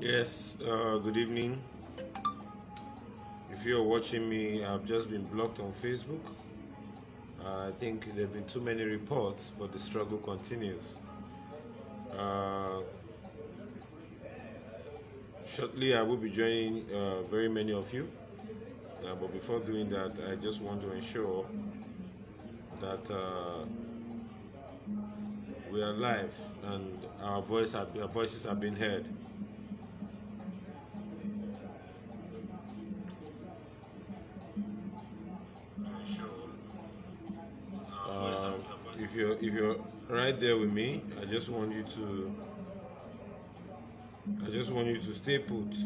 Yes, good evening. If you're watching me, I've just been blocked on Facebook. I think there have been too many reports, but the struggle continues. Uh, Shortly, I will be joining very many of you. But before doing that, I just want to ensure that we are live and our voices are being heard. If you're right there with me, I just want you to stay put.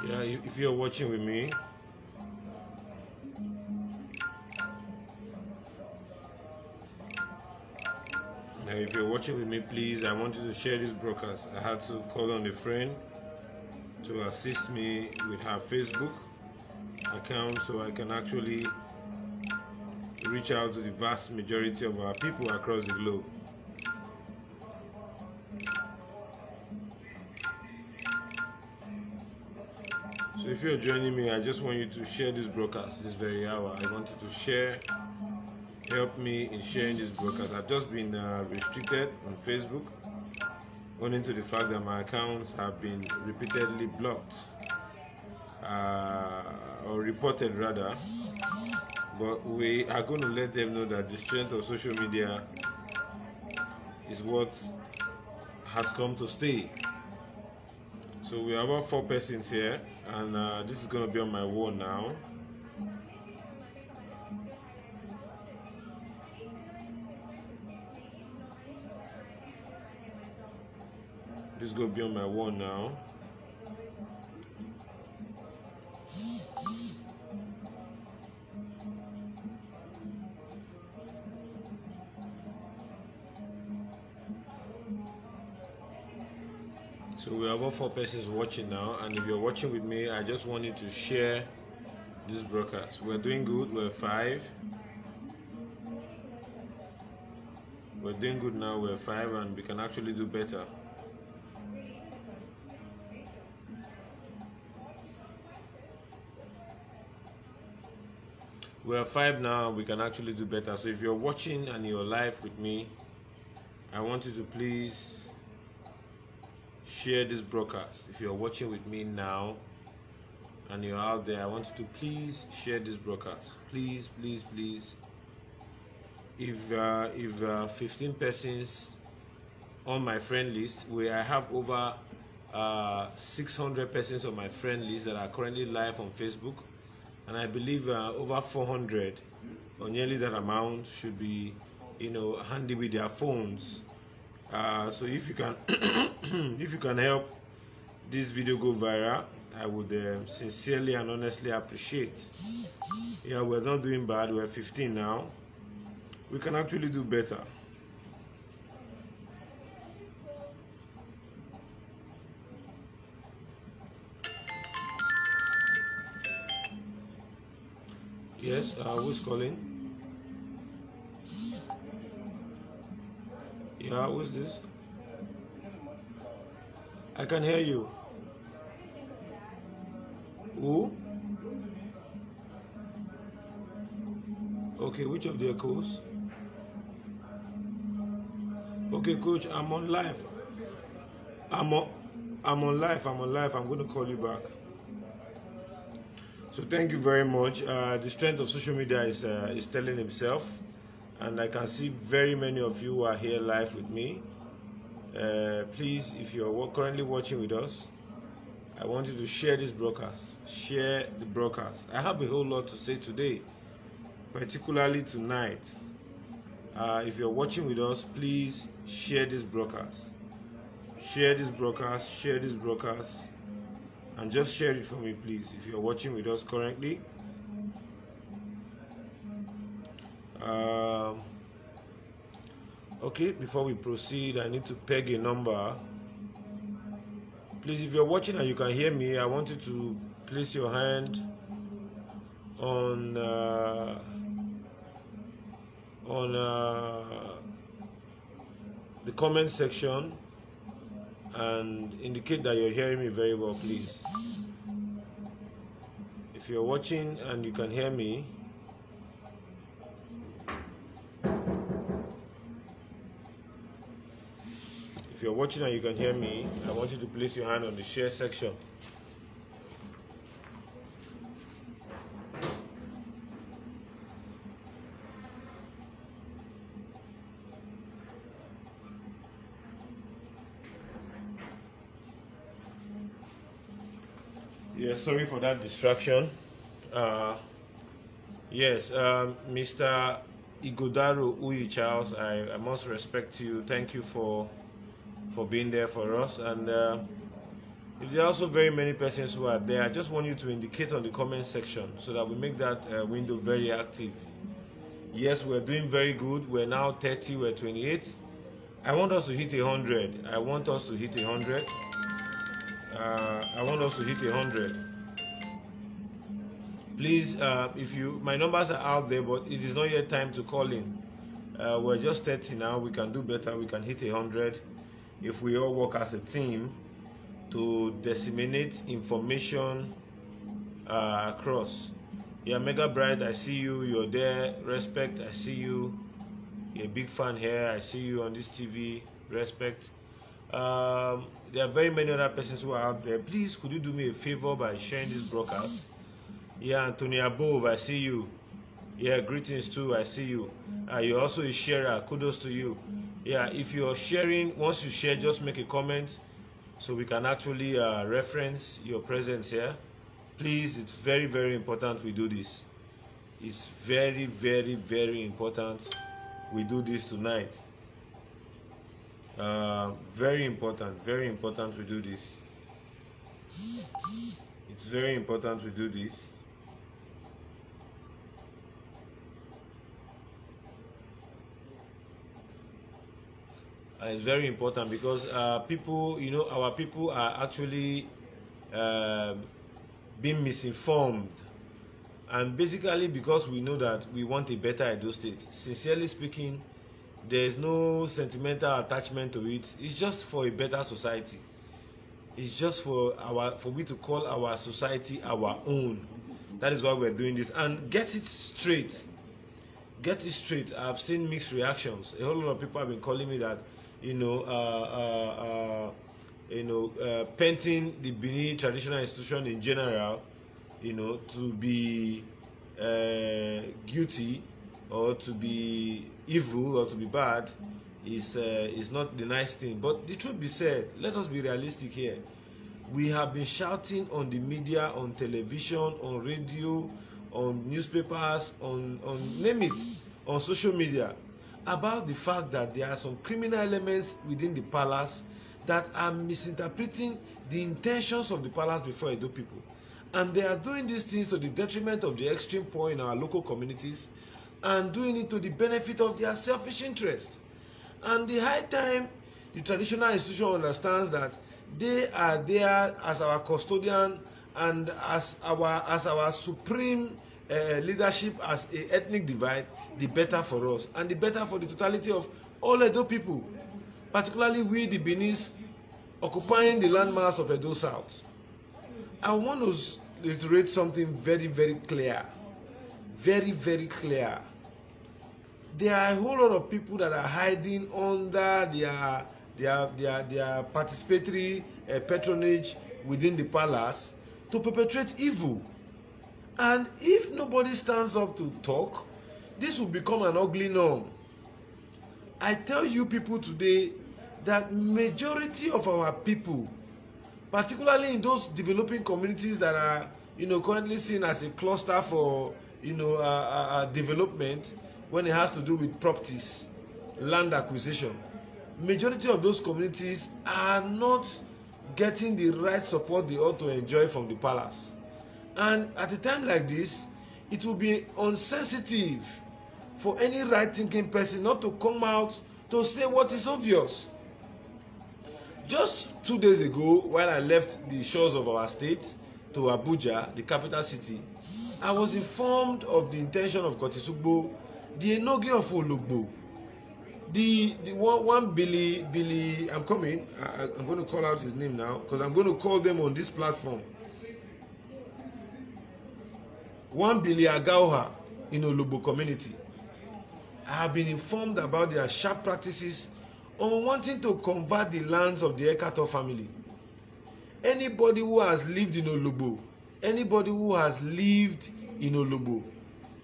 Yeah, if you're watching with me, please, I want you to share this broadcast. I had to call on a friend to assist me with her Facebook account so I can actually reach out to the vast majority of our people across the globe. So if you're joining me, I just want you to share this broadcast this very hour. I want you to share, help me in sharing this broadcast. I've just been restricted on Facebook, owing to the fact that my accounts have been repeatedly blocked, or reported rather. But we are going to let them know that the strength of social media is what has come to stay. So we have about 4 persons here, and this is going to be on my wall now. This is going to be on my wall now. So we have about 4 persons watching now, and if you're watching with me, I just want you to share this broadcast. We're doing good. We're 5. We're doing good now. We're 5, and we can actually do better. We're 5 now. We can actually do better. So if you're watching and you're live with me, I want you to please share this broadcast. If you're watching with me now and you're out there, I want you to please share this broadcast. Please, please, please. If 15 persons on my friend list, where I have over 600 persons on my friend list that are currently live on Facebook, and I believe over 400 or nearly that amount should be, handy with their phones. So if you can if you can help this video go viral, I would sincerely and honestly appreciate. Yeah, we're not doing bad. We're 15 now. We can actually do better. Yes, who's calling? Yeah, who's this? I can hear you. Who? Okay, which of the echoes? Okay, coach, I'm on live. I'm on live. I'm going to call you back. So thank you very much. The strength of social media is telling himself, and I can see very many of you who are here live with me. Please, if you're currently watching with us, I want you to share this broadcast. Share the broadcast. I have a whole lot to say today, particularly tonight. If you're watching with us, please share this broadcast. Share this broadcast, share this broadcast, and just share it for me, please, if you're watching with us currently. Okay, before we proceed, I need to peg a number. Please, if you're watching and you can hear me, I want you to place your hand on the comment section and indicate that you're hearing me very well, please. If you're watching and you can hear me, if you're watching and you can hear me, I want you to place your hand on the share section. Yes, sorry for that distraction. Yes, Mr. Igodaro Uyi Charles, I must respect you. Thank you for being there for us. And if there are also very many persons who are there, I just want you to indicate on the comment section so that we make that window very active. Yes, we're doing very good. We're now 30, we're 28. I want us to hit 100. I want us to hit 100. I want us to hit 100. Please, my numbers are out there, but it is not yet time to call in. We're just 30 now. We can do better. We can hit 100 if we all work as a team to disseminate information across. Yeah, Mega Bright, I see you. You're there. Respect, I see you. You're a big fan here. I see you on this TV. Respect. There are very many other persons who are out there. Please, could you do me a favor by sharing this broadcast? Yeah, Anthony Above, I see you. Yeah, greetings too, I see you. You're also a sharer. Kudos to you. Yeah, if you're sharing, once you share, just make a comment so we can actually reference your presence here. Please, it's very, very important we do this. It's very, very, very important we do this tonight. Very important we do this. It's very important we do this. It's very important because people, you know, our people are actually being misinformed, and basically because we know that we want a better Edo State. Sincerely speaking, there is no sentimental attachment to it. It's just for a better society. It's just for we to call our society our own. That is why we're doing this. And get it straight. Get it straight. I've seen mixed reactions. A whole lot of people have been calling me that, painting the Benin traditional institution in general, to be guilty or to be evil or to be bad is not the nice thing. But the truth be said, let us be realistic here. We have been shouting on the media, on television, on radio, on newspapers, on name it, on social media, about the fact that there are some criminal elements within the palace that are misinterpreting the intentions of the palace before Edo people. And they are doing these things to the detriment of the extreme poor in our local communities and doing it to the benefit of their selfish interest. And the high time the traditional institution understands that they are there as our custodian and as our supreme leadership as an ethnic divide, the better for us and the better for the totality of all Edo people, particularly we the Benis occupying the landmass of Edo South. I want to reiterate something very, very clear. Very, very clear. There are a whole lot of people that are hiding under their participatory patronage within the palace to perpetrate evil. And if nobody stands up to talk, this will become an ugly norm. I tell you people today that majority of our people, particularly in those developing communities that are currently seen as a cluster for development, when it has to do with properties, land acquisition, majority of those communities are not getting the right support they ought to enjoy from the palace. And at a time like this, it will be insensitive for any right-thinking person not to come out to say what is obvious. Just 2 days ago, while I left the shores of our state to Abuja, the capital city, I was informed of the intention of Kotisugbo, the Enoge of Ologbo, the one Billy, I'm coming, I'm going to call out his name now, because I'm going to call them on this platform. One Billy Agauha in Ologbo community. I have been informed about their sharp practices on wanting to convert the lands of the Ekato family. Anybody who has lived in Ologbo, anybody who has lived in Ologbo,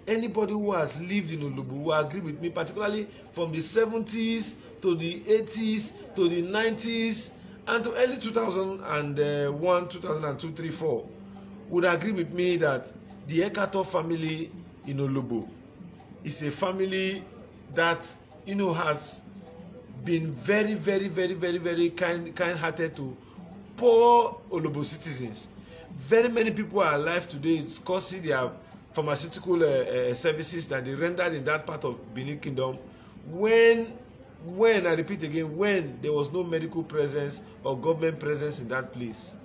anybody who has lived in Ologbo will agree with me, particularly from the 70s to the 80s to the 90s and to early 2001, 2002, 3, 4, would agree with me that the Ekato family in Ologbo is a family that, you know, has been very, very, very, very, very kind-hearted to poor Ologbo citizens. Very many people are alive today. It's causing their pharmaceutical services that they rendered in that part of Benin Kingdom when I repeat again, when there was no medical presence or government presence in that place.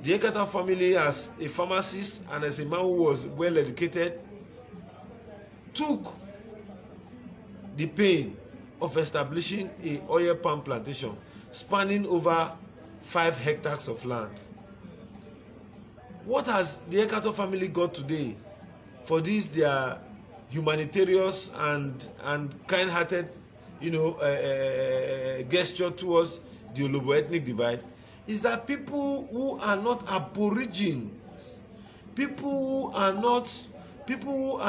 The Ekata family, as a pharmacist and as a man who was well educated, took the pain of establishing a oil palm plantation spanning over 5 hectares of land. What has the Ekato family got today for this their humanitarian and kind-hearted, you know, gesture towards the Ologbo ethnic divide? Is that people who are not aborigines, people who are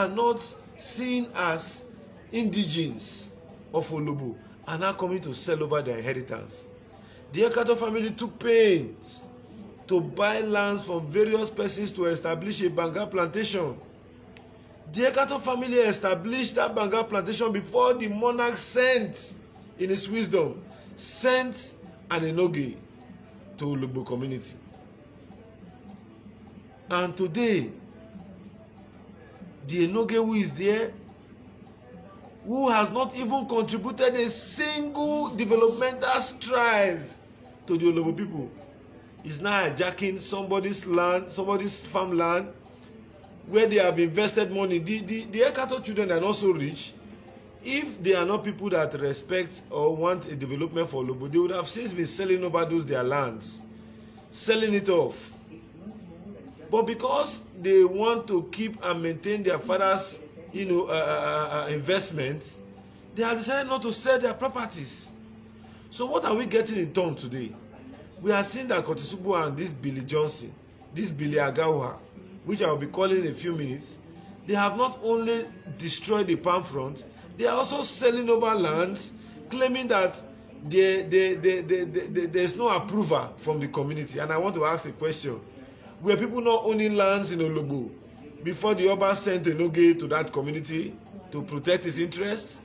not seen as indigenes of Ologbo, are now coming to sell over their inheritance. The Ekato family took pains to buy lands from various persons to establish a Banga plantation. The Ekato family established that Banga plantation before the monarch sent, in his wisdom, sent an Enoge to Ologbo community. And today, the Enoge who is there, who has not even contributed a single developmental strive to the Ologbo people, is now hijacking somebody's land, somebody's farmland, where they have invested money. The Ekato children are not so rich. If they are not people that respect or want a development for Ologbo, they would have since been selling over their lands, selling it off. But because they want to keep and maintain their father's, you know, investments, they have decided not to sell their properties. So what are we getting in turn today? We are seeing that Kotisugbo and this Billy Johnson, this Billy Agauha, which I will be calling in a few minutes, they have not only destroyed the palm front, they are also selling over lands, claiming that there's no approval from the community. And I want to ask a question. Were people not owning lands in Ologbo before the Oba sent Enoge to that community to protect his interests?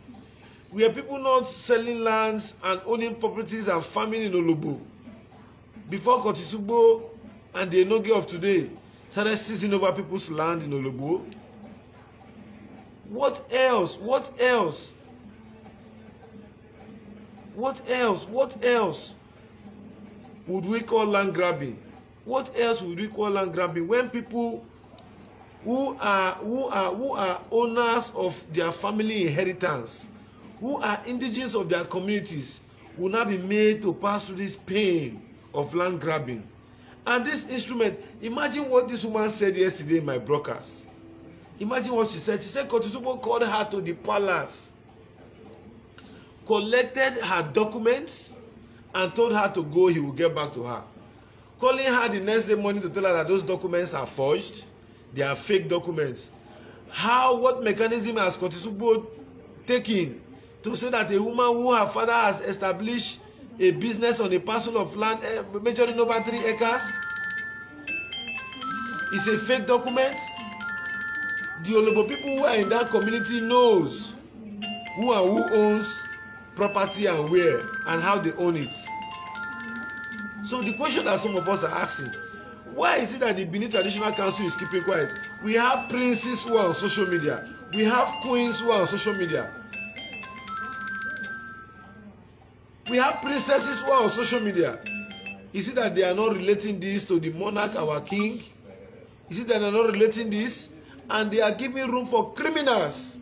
Were people not selling lands and owning properties and farming in Ologbo before Kotisugbo and the Enoge of today started seizing over people's land in Ologbo? What else? What else? What else? What else would we call land grabbing? What else would we call land grabbing when people who are owners of their family inheritance, who are indigenous of their communities, will not be made to pass through this pain of land grabbing? And this instrument, imagine what this woman said yesterday in my broadcast. Imagine what she said. She said Kotisugbo called her to the palace, collected her documents, and told her to go, he will get back to her. Calling her the next day morning to tell her that those documents are forged, they are fake documents. What mechanism has Kotisugbo taken to say that a woman who her father has established a business on a parcel of land measuring over 3 acres is a fake document? The Ologbo people who are in that community knows who and who owns property and where and how they own it. So the question that some of us are asking, why is it that the Benin Traditional Council is keeping quiet? We have princes who are on social media. We have queens who are on social media. We have princesses who are on social media. Is it that they are not relating this to the monarch, our king? Is it that they are not relating this? And they are giving room for criminals.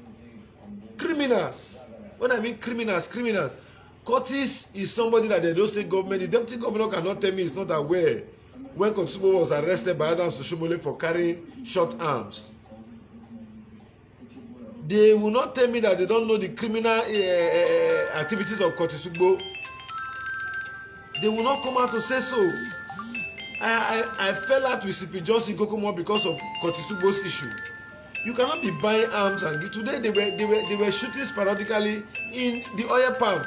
Criminals. When I mean criminals, criminals. Curtis is somebody that the Edo State government, the deputy governor cannot tell me he's not aware when Kotubo was arrested by Adams Oshomole for carrying short arms. They will not tell me that they don't know the criminal activities of Kotisugbo. They will not come out to say so. I fell out with CP Johnson Kokomo because of Kotisugbo's issue. You cannot be buying arms and today they were shooting sporadically in the oil palm,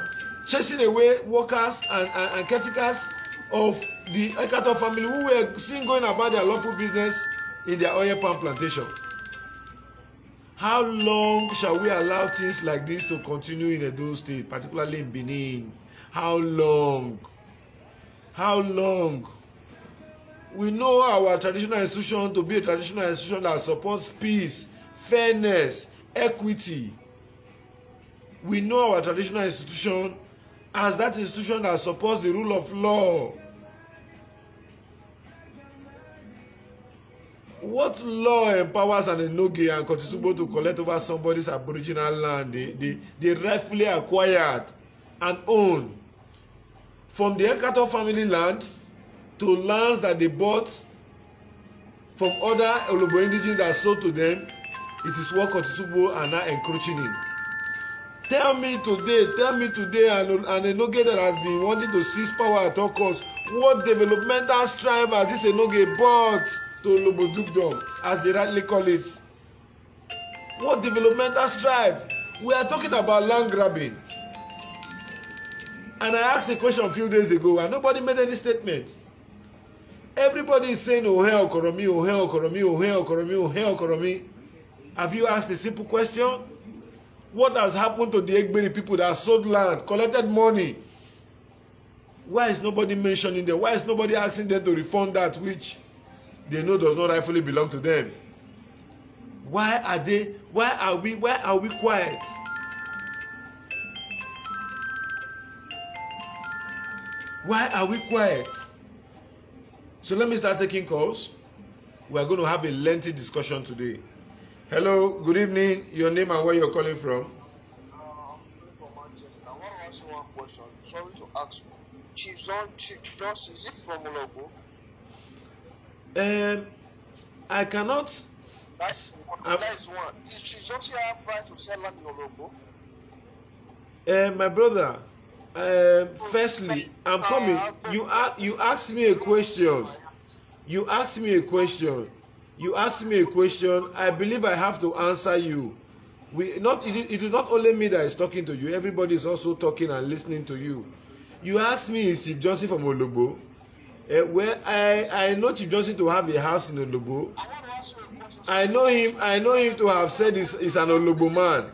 chasing away workers and caretakers of the Ekato family who were seen going about their lawful business in their oil palm plantation. How long shall we allow things like this to continue in Edo State, particularly in Benin? How long? How long? We know our traditional institution to be a traditional institution that supports peace, fairness, equity. We know our traditional institution as that institution that supports the rule of law. What law empowers an Enoge and Kotisugbo to collect over somebody's aboriginal land they rightfully acquired and own? From the Ekato family land to lands that they bought from other Olobo indigenes that sold to them, it is what Kotisugbo are now encroaching in. Tell me today, and Enoge that has been wanting to seize power at all costs, what developmental strive has this Enoge bought to Olobo Dukedom, as they rightly call it? What developmental strive? We are talking about land grabbing. And I asked a question a few days ago and nobody made any statement. Everybody is saying, oh, hell, Okoromi, oh, hell, Okoromi, oh, hell, Okoromi, oh, hell, Okoromi. Have you asked a simple question? What has happened to the Egberi people that sold land, collected money? Why is nobody mentioning them? Why is nobody asking them to refund that which they know does not rightfully belong to them? Why are we quiet? Why are we quiet? So let me start taking calls. We are going to have a lengthy discussion today. Hello, good evening. Your name and where you're calling from? I'm from Manchester. I want to ask you one question. Sorry to ask. Chief Johnson, is it from Olobo? I cannot. That is one. Is Chief Johnson have right to sell land in Olobo? My brother, firstly, I'm coming. You asked me a question. You asked me a question. I believe I have to answer you. It is not only me that is talking to you. Everybody is also talking and listening to you. You asked me, is Chief Johnson from Olobo? Well, I know Chief Johnson to have a house in Olobo. I know him to have said he's an Olobo man.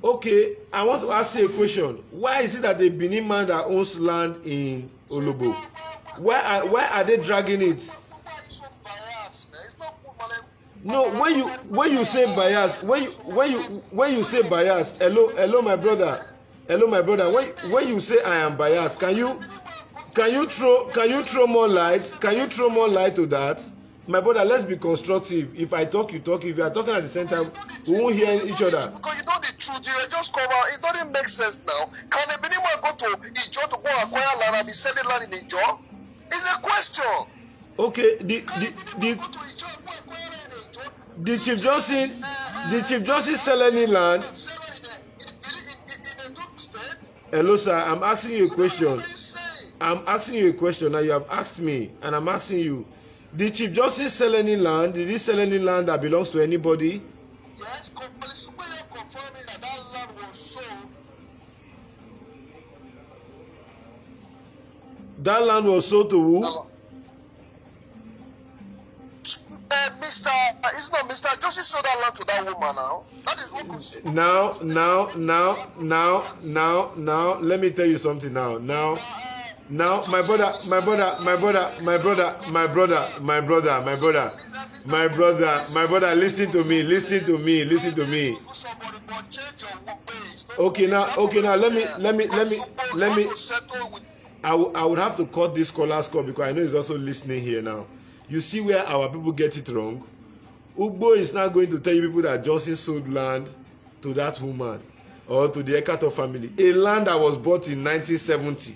Okay, I want to ask you a question. Why is it that the Benin man that owns land in Olobo, why are they dragging it? No, when you say bias, when you say bias, hello my brother, when you say I am biased, can you throw more light? Can you throw more light to that? My brother, let's be constructive. If I talk, you talk. If you are talking at the same time, we won't hear each other. Because you know the truth, you just cover. It doesn't make sense now. Can a Benin man go to Ijo to go acquire land and be selling land in Ijo? It's a question. Okay, the Chief Johnson sell any land? Hello, sir. I'm asking you a question. Now you have asked me, and I'm asking you. Did Chief Justice sell any land? Did he sell any land that belongs to anybody? Yes, confirming that land was sold. That land was sold to who? It's not Mr. Josie sold that land to that woman now. That is what Now, let me tell you something now. Now, my brother, listen to me. Okay, now, let me. I would have to cut this caller's call because I know he's also listening here now. You see where our people get it wrong? Ugbo is now going to tell you people that Johnson sold land to that woman or to the Ekato family. A land that was bought in 1970.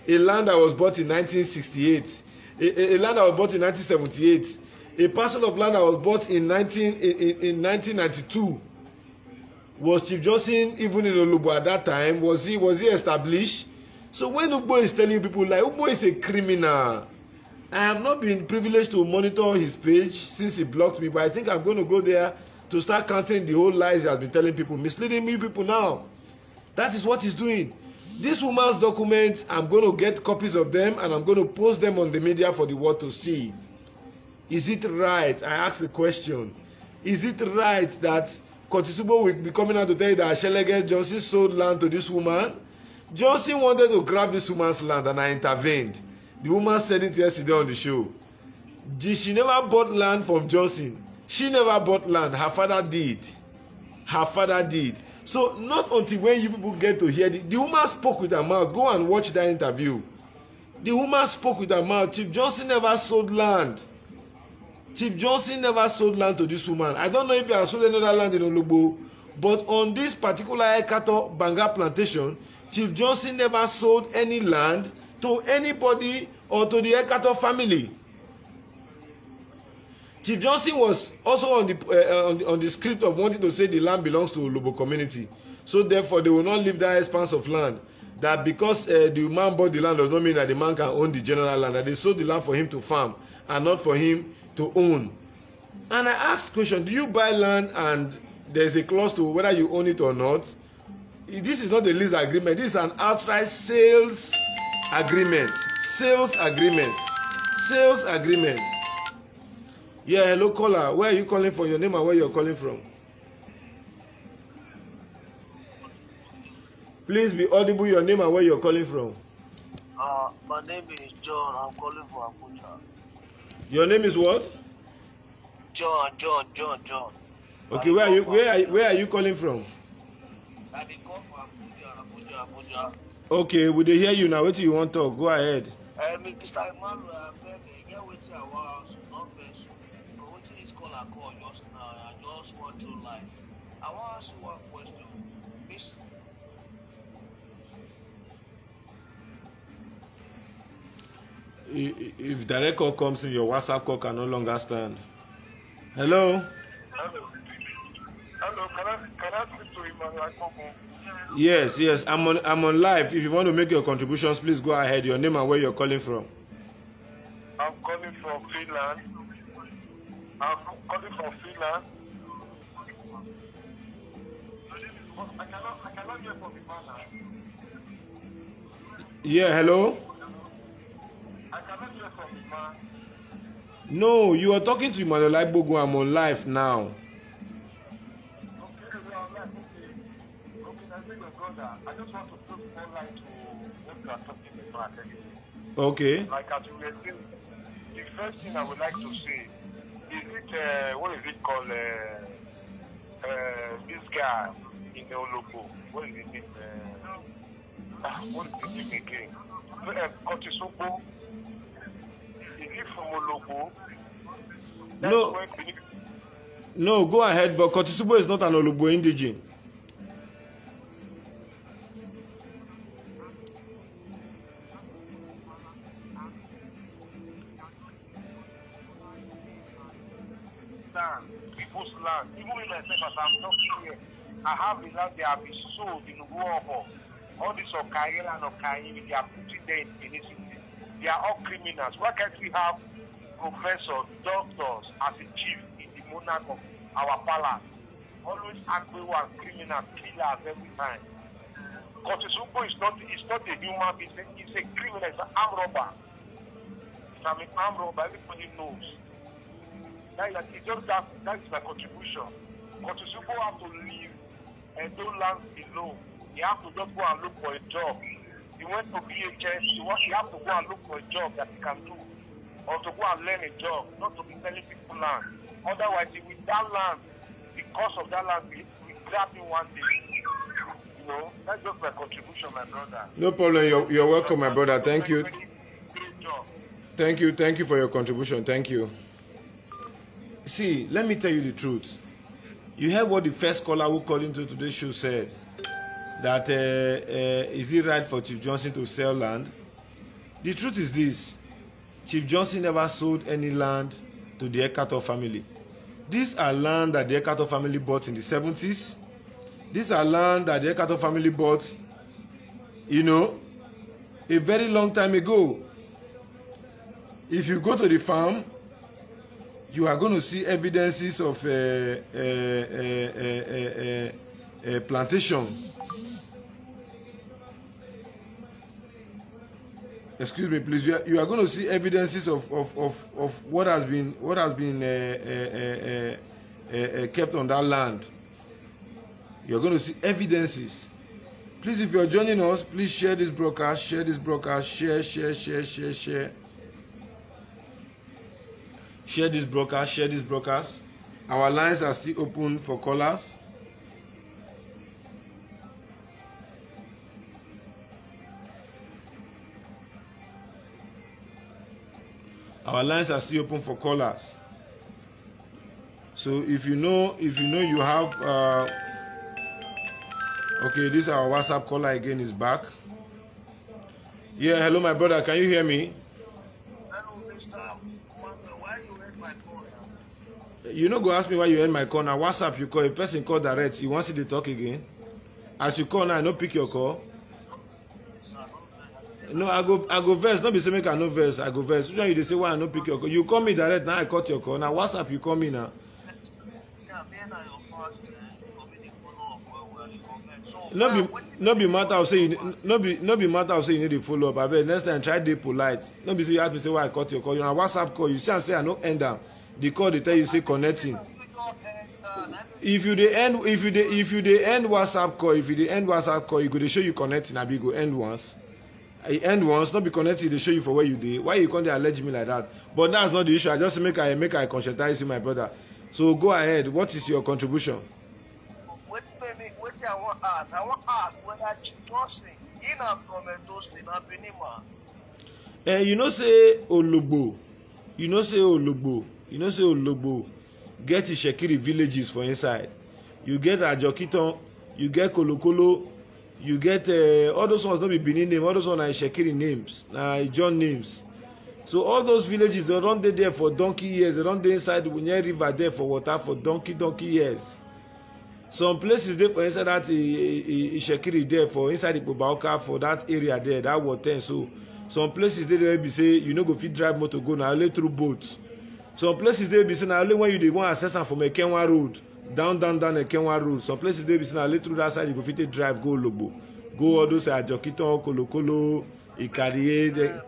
A land that was bought in 1968. A land that was bought in 1978. A parcel of land that was bought in 1992. Was Chief Johnson even in Olubo at that time? Was he established? So when Ugbo is telling people like Ugbo is a criminal, I have not been privileged to monitor his page since he blocked me, but I think I'm going to go there to start counting the whole lies he has been telling people, misleading me people now. That is what he's doing. This woman's documents, I'm going to get copies of them and I'm going to post them on the media for the world to see. Is it right? I ask the question. Is it right that Kotisubo will be coming out to tell you that Shelege Johnson sold land to this woman? Johnson wanted to grab this woman's land and I intervened. The woman said it yesterday on the show. She never bought land from Johnson. She never bought land. Her father did. So not until when you people get to hear the woman spoke with her mouth. Go and watch that interview. The woman spoke with her mouth. Chief Johnson never sold land. Chief Johnson never sold land to this woman. I don't know if he has sold another land in Olubo, but on this particular Ekato Banga plantation, Chief Johnson never sold any land to anybody or to the Ekato family. Chief Johnson was also on the script of wanting to say the land belongs to Olubo community. So therefore, they will not leave that expanse of land. That because the man bought the land does not mean that the man can own the general land. That they sold the land for him to farm and not for him to own. And I asked the question, do you buy land and there's a clause to whether you own it or not? This is not a lease agreement. This is an outright sales agreement. Sales agreement. Yeah, hello caller. Where are you calling from? Your name and where you're calling from? Please be audible. Your name and where you're calling from. My name is John. I'm calling from Abuja. Your name is what? John. Okay, where are you calling from? I be call from Abuja. Okay, we dey hear you now. What do you want to talk? Go ahead. Mr. Emmanuel, I beg you, get wetin I want, not vex you. But wetin this caller call just now, I just want to live. I want to ask you one question. If direct call comes in, your WhatsApp call can no longer stand. Hello? Hello, can I speak to Emmanuel? Yes, I'm on live. If you want to make your contributions, please go ahead. Your name and where you're calling from. I'm calling from Finland. I cannot hear from Emmanuel. Yeah, hello? I cannot hear from Emmanuel. No, you are talking to Emmanuel Igbogu. I'm on live now. I just want to put more light to what you are talking about. Okay. Like as we were saying, the first thing I would like to say is it what is it called? This guy in the Olobo. What is it? What is the name again? Kotisubo. Is it from Olobo? No, go ahead. But Kotisubo is not an Olobo indigene. People's land. Even with myself, as I'm talking here, I have the land they have been sold in Uoho. All this Okaye and Okaye, they are putting there in Benin. They are all criminals. Why can't we have professors, doctors as a chief in the monarch of our palace? Always act we were criminals, killers every time. Kotisubo is not a human being, it's a criminal, it's an armed robber. It's an armed robber, everybody knows. That is my contribution. Because people have to leave and don't land alone. You have to just go and look for a job. You went to BHS, you have to go and look for a job that you can do. Or to go and learn a job, not to be telling people land. Otherwise, with that land, the cost of that land will grab you one day. You know, that's just my contribution, my brother. No problem. You're welcome, my brother. Thank you. Thank you for your contribution. Thank you. See, let me tell you the truth. You heard what the first caller who called into today's show said. That is it right for Chief Johnson to sell land? The truth is this. Chief Johnson never sold any land to the Ekato family. These are land that the Ekato family bought in the 70s. These are land that the Ekato family bought, you know, a very long time ago. If you go to the farm, you are going to see evidences of plantation. Excuse me, please. You are going to see evidences of what has been kept on that land. You are going to see evidences. Please, if you are joining us, please share this broadcast. Share this broadcast. Share. Share this broadcast. Share this broadcast. Our lines are still open for callers. Our lines are still open for callers. So if you know you have okay, this is our WhatsApp caller again is back. Yeah, hello my brother, can you hear me? Hello, Mr. Commander, why you hit my call now? You no go ask me why you end my call. Now WhatsApp you call, a person call direct, you want to see the talk again. As you call now, I no pick your call. No, I go verse. Not be say make I no verse. I go verse. Usually they say why I no pick your call. You call me direct now. I cut your call. Now WhatsApp you call me now. No be matter of say you no be matter of say you need to follow up. I bet next time try dey polite. No be say you ask me say why I cut your call. You know WhatsApp call. You see and say I no end am. The call they tell you say connecting. If you dey end WhatsApp call, you go dey show you connecting. I be go end once. I end once, not be connected, they show you for where you did. Why you can't allege me like that? But that's not the issue. I just make I conscientize you, my brother. So go ahead. What is your contribution? What I want to ask whether Chief Johnson in a comment state na Benima. You know say Ologbo. Get Ishekiri villages for inside. You get Ajokiton, you get Kolokolo. You get all those ones don't be Benin name, all those ones are Shekiri names, John names. So all those villages they don't dey there for donkey years. They don't dey inside the Wunye River there for water for donkey years. Some places there for inside that Shekiri there for inside the Bobaoka for that area there, that water. So some places there be say you no go fit drive motor go now only through boats. Some places there be say now only when you dey want access am from Ekenwa road. Down Ekenwa road. Some places they be saying a little that side you go fit drive go Lobo. Go all those Ajokiton, Kolokolo, Ikariye.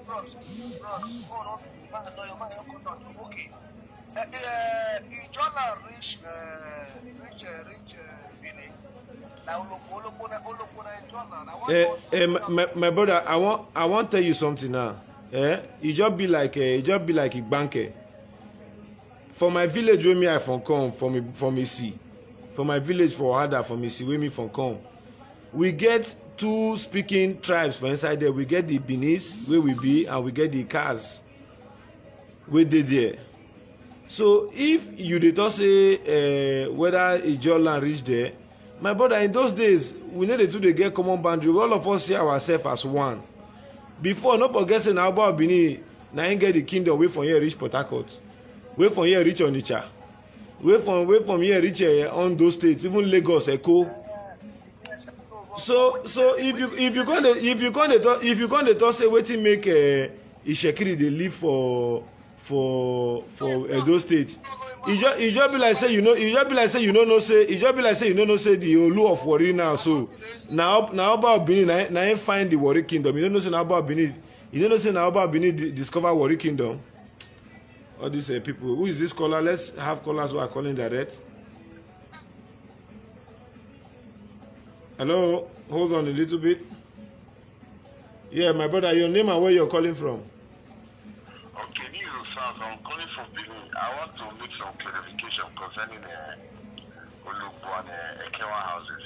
My brother, I want to tell you something now. It just be like a banker. For my village where me I from come from Isi. For my village for Ada from Isi where me from come. We get two speaking tribes for inside there. We get the Benis where we be and we get the Kaz where they there. So if you did not say whether Ijo land reach there, my brother, in those days we needed to get common boundary. All of us see ourselves as one. Before no forget say now about Benin, now ain't get the kingdom way from here reach Port Harcourt. Wait from here reach Onitsha. Wait from here reach on those states, even Lagos, Eko. So if you can't talk say wetin make Ishekiri dey live for those states. It just be like say you know say the Olu of Warri now. So now about Benin, now find the Warri kingdom. You don't know say now about Benin. You don't know say now about Benin discover Warri kingdom. all these people. Who is this caller? Let's have callers who are calling direct. Hello, hold on a little bit. Yeah, my brother, your name and where you're calling from? Okay, this is Sam. I'm calling from Benin. I want to make some clarification concerning Olugbo and Ekewa houses.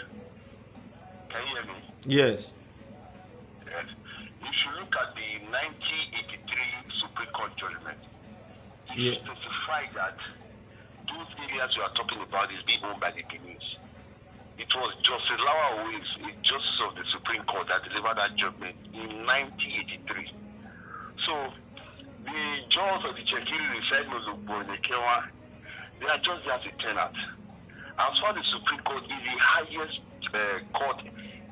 Can you hear me? Yes. Yes. If you look at the 1983 Supreme Court judgment, it specifies that those areas you are talking about is being owned by the Beninese. It was Justice Lawa Owens, a justice of the Supreme Court, that delivered that judgment in 1983. So, the judge of the Chekiri referred to Olugbo and Ekewa, they are just there as a tenant. As far as the Supreme Court is the highest court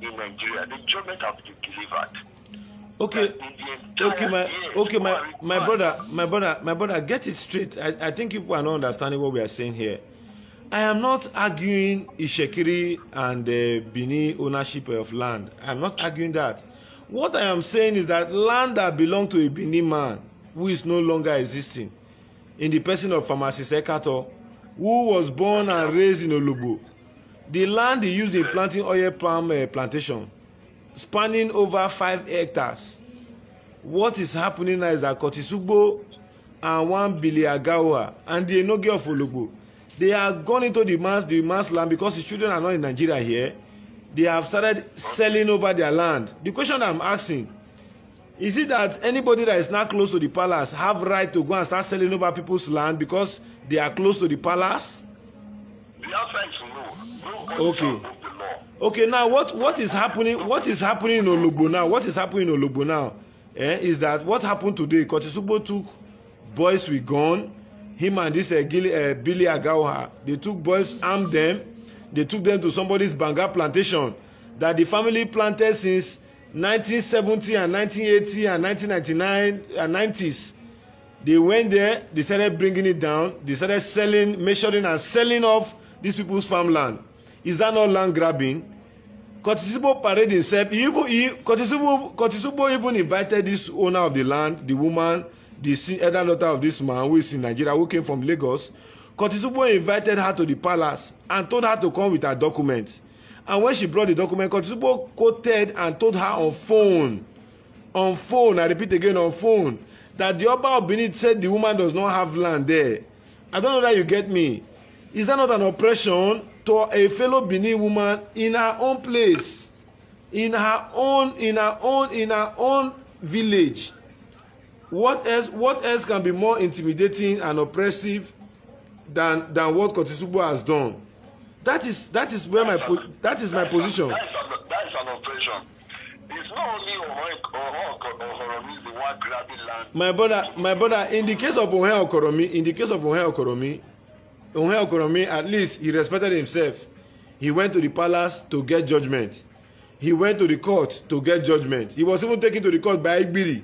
in Nigeria, the judgment has been delivered. Okay, my brother, get it straight. I think people are not understanding what we are saying here. I am not arguing Ishekiri and Bini ownership of land. I am not arguing that. What I am saying is that land that belonged to a Bini man who is no longer existing, in the person of Pharmacist Ekato, who was born and raised in Olugbo, the land he used in planting oil palm plantation, spanning over 5 hectares. What is happening now is that Kotisugbo and one Biliagawa and the Enoge of Olugbo, they are gone into the man's land because his children are not in Nigeria here. They have started selling over their land. The question I'm asking, is it that anybody that is not close to the palace have right to go and start selling over people's land because they are close to the palace? The answer is no. Okay. Okay, now what is happening? What is happening in Olugbo now? What is happening in Olugbo now? Is that what happened today? Kotisugbo took boys with gun. Him and this Billy Agawa, they took boys, armed them. They took them to somebody's banga plantation that the family planted since 1970 and 1980 and 1999 and 90s. They went there. They started bringing it down. They started selling, measuring, and selling off these people's farmland. Is that not land grabbing? Kotisugbo parade himself. Kotisugbo even invited this owner of the land, the woman, the elder daughter of this man who is in Nigeria, who came from Lagos. Kotisugbo invited her to the palace and told her to come with her documents. And when she brought the document, Kotisugbo quoted and told her on phone, I repeat again, on phone, that the Oba of Benin said the woman does not have land there. I don't know that you get me. Is that not an oppression to a fellow Benin woman in her own place, in her own village? What else can be more intimidating and oppressive than what Kotisugbo has done? That is where my position. That is an oppression. It's not only Ohoromi the one grabbing land. My brother, in the case of Ohen Okoromi, at least he respected himself. He went to the palace to get judgment. He went to the court to get judgment. He was even taken to the court by Igbiri.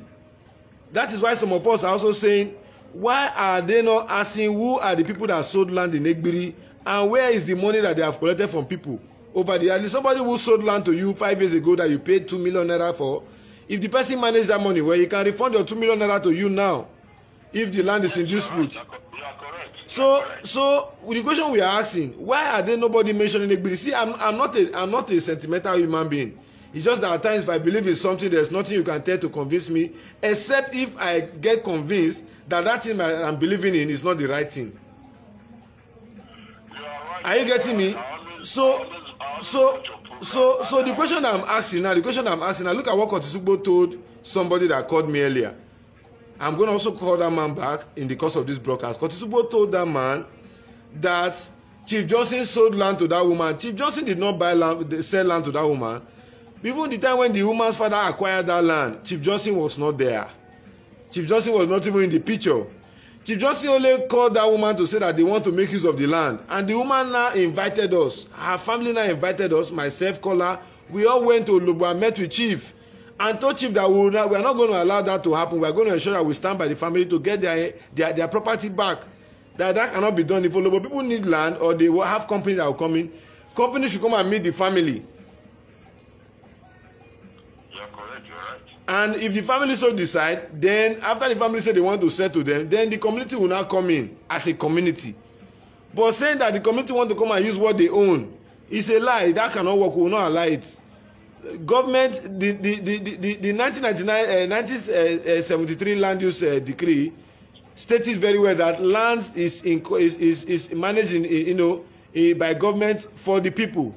That is why some of us are also saying, why are they not asking who are the people that sold land in Igbiri and where is the money that they have collected from people over there? At least somebody who sold land to you 5 years ago that you paid 2 million naira for, if the person managed that money, well, he can refund your 2 million naira to you now if the land is in dispute. So the question we are asking, why are there nobody mentioning Igbiri? See, I'm not a sentimental human being. It's just that at times if I believe in something, there's nothing you can tell to convince me, except if I get convinced that that thing I'm believing in is not the right thing. Are you getting me? So the question I'm asking now, look at what Kotisugbo told somebody that called me earlier. I'm going to also call that man back in the course of this broadcast. Kotisugbo told that man that Chief Johnson sold land to that woman. Chief Johnson did not sell land to that woman. Even the time when the woman's father acquired that land, Chief Johnson was not there. Chief Johnson was not even in the picture. Chief Johnson only called that woman to say that they want to make use of the land. And the woman now invited us. Her family now invited us, myself, Kola. We all went to Olugbo and met with Chief. And told Chief that we are not going to allow that to happen. We are going to ensure that we stand by the family to get their property back. That cannot be done. If Olugbo people need land or they will have company that will come in, company should come and meet the family. And if the family so decide, then after the family say they want to settle them, then the community will now come in as a community. But saying that the community want to come and use what they own is a lie. That cannot work. We will not allow it. Government, the 1973 land use decree stated very well that lands is managed by government for the people.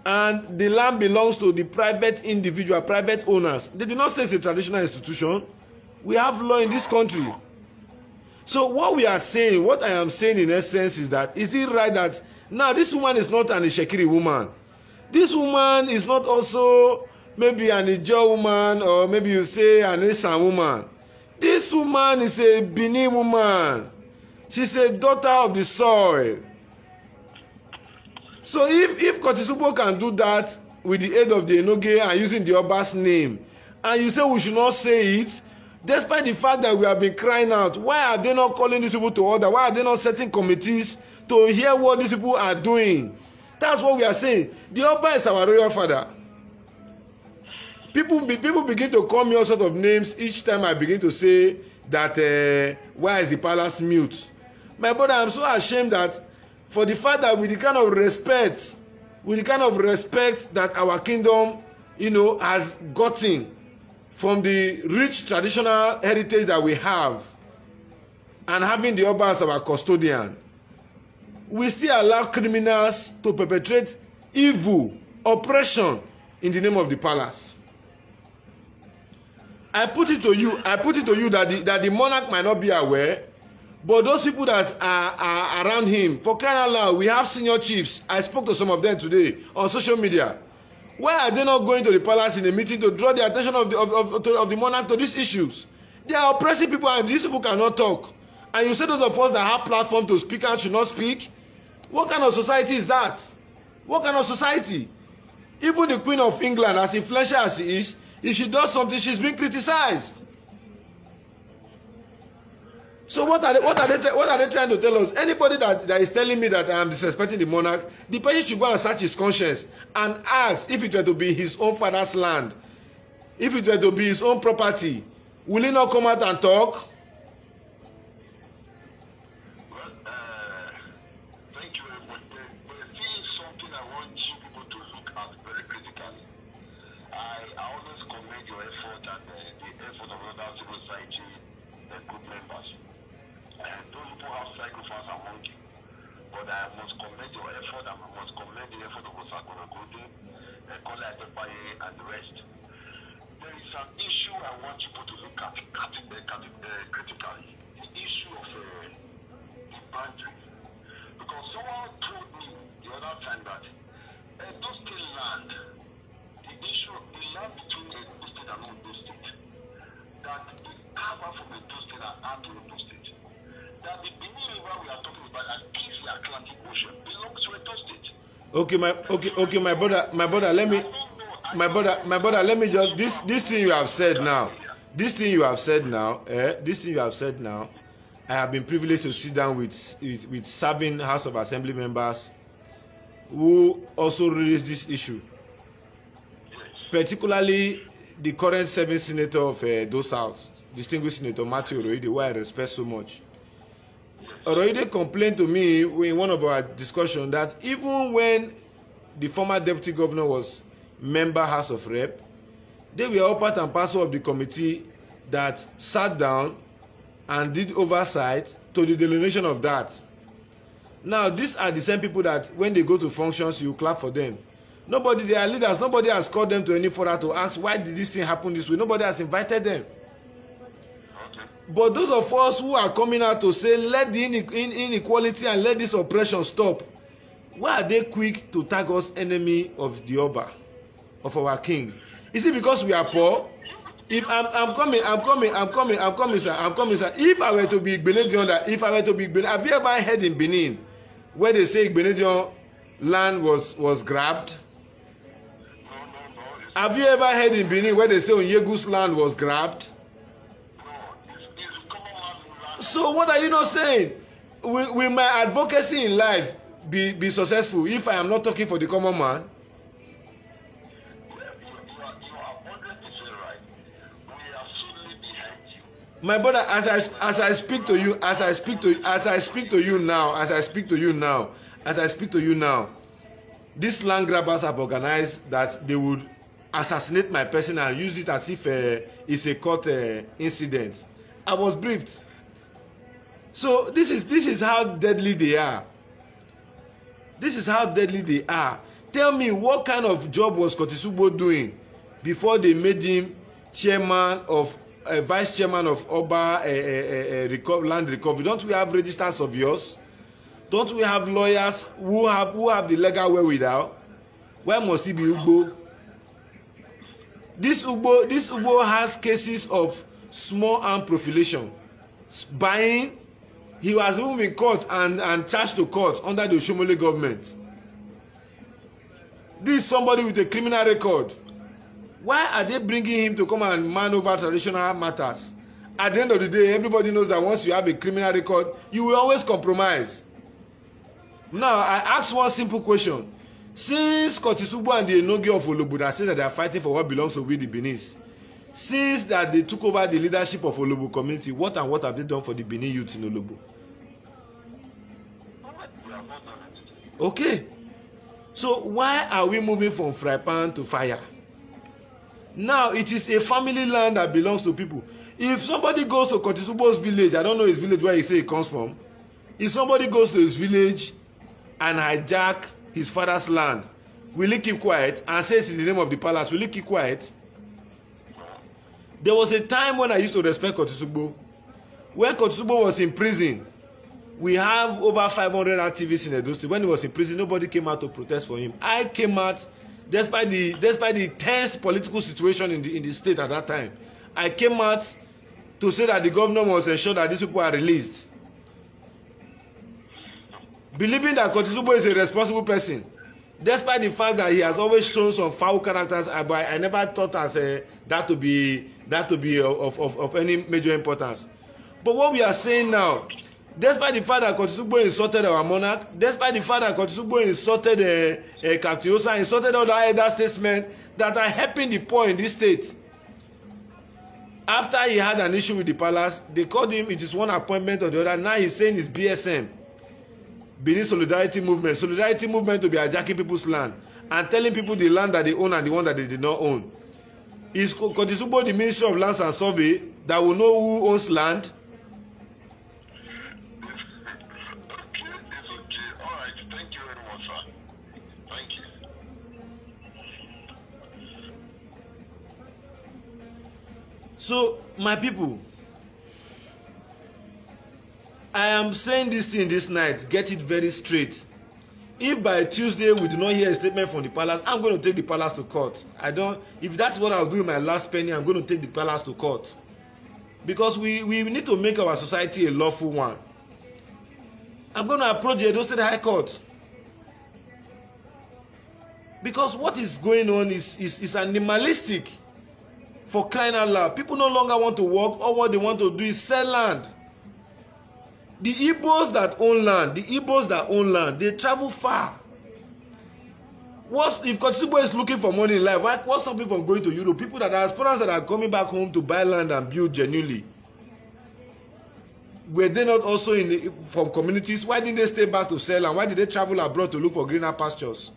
And the land belongs to the private individual, private owners. They did not say it's a traditional institution. We have law in this country. So what we are saying, what I am saying in essence is that, is it right that now this woman is not an Ishekiri woman? This woman is not also maybe an Ijo woman, or maybe you say an Isan woman. This woman is a Benin woman. She's a daughter of the soil. So if Kotisubo can do that with the aid of the Enoge and using the Oba's name, and you say we should not say it, despite the fact that we have been crying out, why are they not calling these people to order? Why are they not setting committees to hear what these people are doing? That's what we are saying. The Oba is our royal father. People begin to call me all sorts of names each time I begin to say that why is the palace mute? My brother, I'm so ashamed that for the fact that with the kind of respect that our kingdom, has gotten from the rich traditional heritage that we have, and having the Oba as our custodian, we still allow criminals to perpetrate evil, oppression in the name of the palace. I put it to you that the monarch might not be aware, but those people that are around him, for crying out loud, we have senior chiefs. I spoke to some of them today on social media. Why are they not going to the palace in a meeting to draw the attention of the monarch to these issues? They are oppressing people, and these people cannot talk. And you say those of us that have platform to speak out should not speak? What kind of society is that? What kind of society? Even the Queen of England, as influential as she is, if she does something, she's being criticized. So what are they trying to tell us? Anybody that is telling me that I am disrespecting the monarch, the person should go and search his conscience and ask if it were to be his own father's land, if it were to be his own property, will he not come out and talk? Well, thank you very much. There's still something I want you people to look at very critically. I always commend your effort and the effort of other civil society group members. Those people have sacrificed among you, but I must commend your effort, and I must commend the effort of Osakona Gode, Kola Adebaye, and the rest. There is an issue I want people to look at critically. The issue of the boundary. Because someone told me the other time that those state land, the issue of the land between Edo State and Ondo State, that the cover from Edo State and out to Ondo State, that the Benin River we are talking about, and is the Atlantic Ocean, belongs to Edo State. Okay, my brother, let me just this thing you have said now. This thing you have said now, I have been privileged to sit down with serving House of Assembly members who also raised this issue. Particularly the current serving senator of Edo South, distinguished Senator Matthew Oroide, who I respect so much. Oroide complained to me in one of our discussions that even when the former deputy governor was member House of Rep, they were all part and parcel of the committee that sat down and did oversight to the delineation of that. Now, these are the same people that when they go to functions, you clap for them. Nobody, they are leaders, nobody has called them to any fora to ask why did this thing happen this way. Nobody has invited them. But those of us who are coming out to say, let the inequality and let this oppression stop, why are they quick to tag us enemy of the Oba, of our king? Is it because we are poor? If I'm coming, sir. If I were to be Igbenedion, have you ever heard in Benin where they say Igbenedion land was grabbed? Have you ever heard in Benin where they say Onyegu's land was grabbed? So what are you not saying? Will my advocacy in life be successful if I am not talking for the common man? You are 100% right. My brother, as I speak to you now, these land grabbers have organized that they would assassinate my person and use it as if it's a court incident. I was briefed. So this is how deadly they are. This is how deadly they are. Tell me, what kind of job was Kotisugbo doing before they made him chairman of vice chairman of Oba land recovery? Don't we have registers of yours? Don't we have lawyers who have the legal wherewithal? Why must he be Ugbo? This Ugbo has cases of small arm profilation, buying. He was even in court and charged to court under the Oshomole government. This is somebody with a criminal record. Why are they bringing him to come and man over traditional matters? At the end of the day, everybody knows that once you have a criminal record, you will always compromise. Now, I ask one simple question. Since Kotisugbo and the Enogi of Olobo that say that they are fighting for what belongs to we the Benis, since that they took over the leadership of Olobo community, what have they done for the Benin youth in Olobo? Okay. So why are we moving from fry pan to fire? Now it is a family land that belongs to people. If somebody goes to Kotisugbo's village, I don't know his village where he say he comes from. If somebody goes to his village and hijack his father's land, will he keep quiet and says in the name of the palace? Will he keep quiet? There was a time when I used to respect Kotisugbo. When Kotisugbo was in prison, we have over 500 activists in Edo State. When he was in prison, nobody came out to protest for him. I came out, despite the tense political situation in the state at that time. I came out to say that the governor must ensure that these people are released. Believing that Kotisugbo is a responsible person, despite the fact that he has always shown some foul characters, I never thought as that to be of any major importance. But what we are saying now, despite the fact that Kotisugbo insulted our monarch, despite the fact that Kotisugbo insulted Kaptiosa, insulted other elder statesmen that are helping the poor in this state. After he had an issue with the palace, they called him, it is one appointment or the other. Now he's saying it's BSM, Benin Solidarity Movement. Solidarity Movement to be hijacking people's land and telling people the land that they own and the one that they did not own. Is Kotisugbo the Ministry of Lands and Survey that will know who owns land? So, my people, I am saying this thing this night, get it very straight. If by Tuesday we do not hear a statement from the palace, I'm going to take the palace to court. If that's what I'll do in my last penny, I'm going to take the palace to court. Because we need to make our society a lawful one. I'm going to approach the Edo State High Court. Because what is going on is animalistic. For crying out loud, people no longer want to work. All what they want to do is sell land. The Igbos that own land, they travel far. If Kotisugbo is looking for money in life, what's stopping from going to Europe? People that are aspirants that are coming back home to buy land and build genuinely. Were they not also from communities? Why didn't they stay back to sell and why did they travel abroad to look for greener pastures?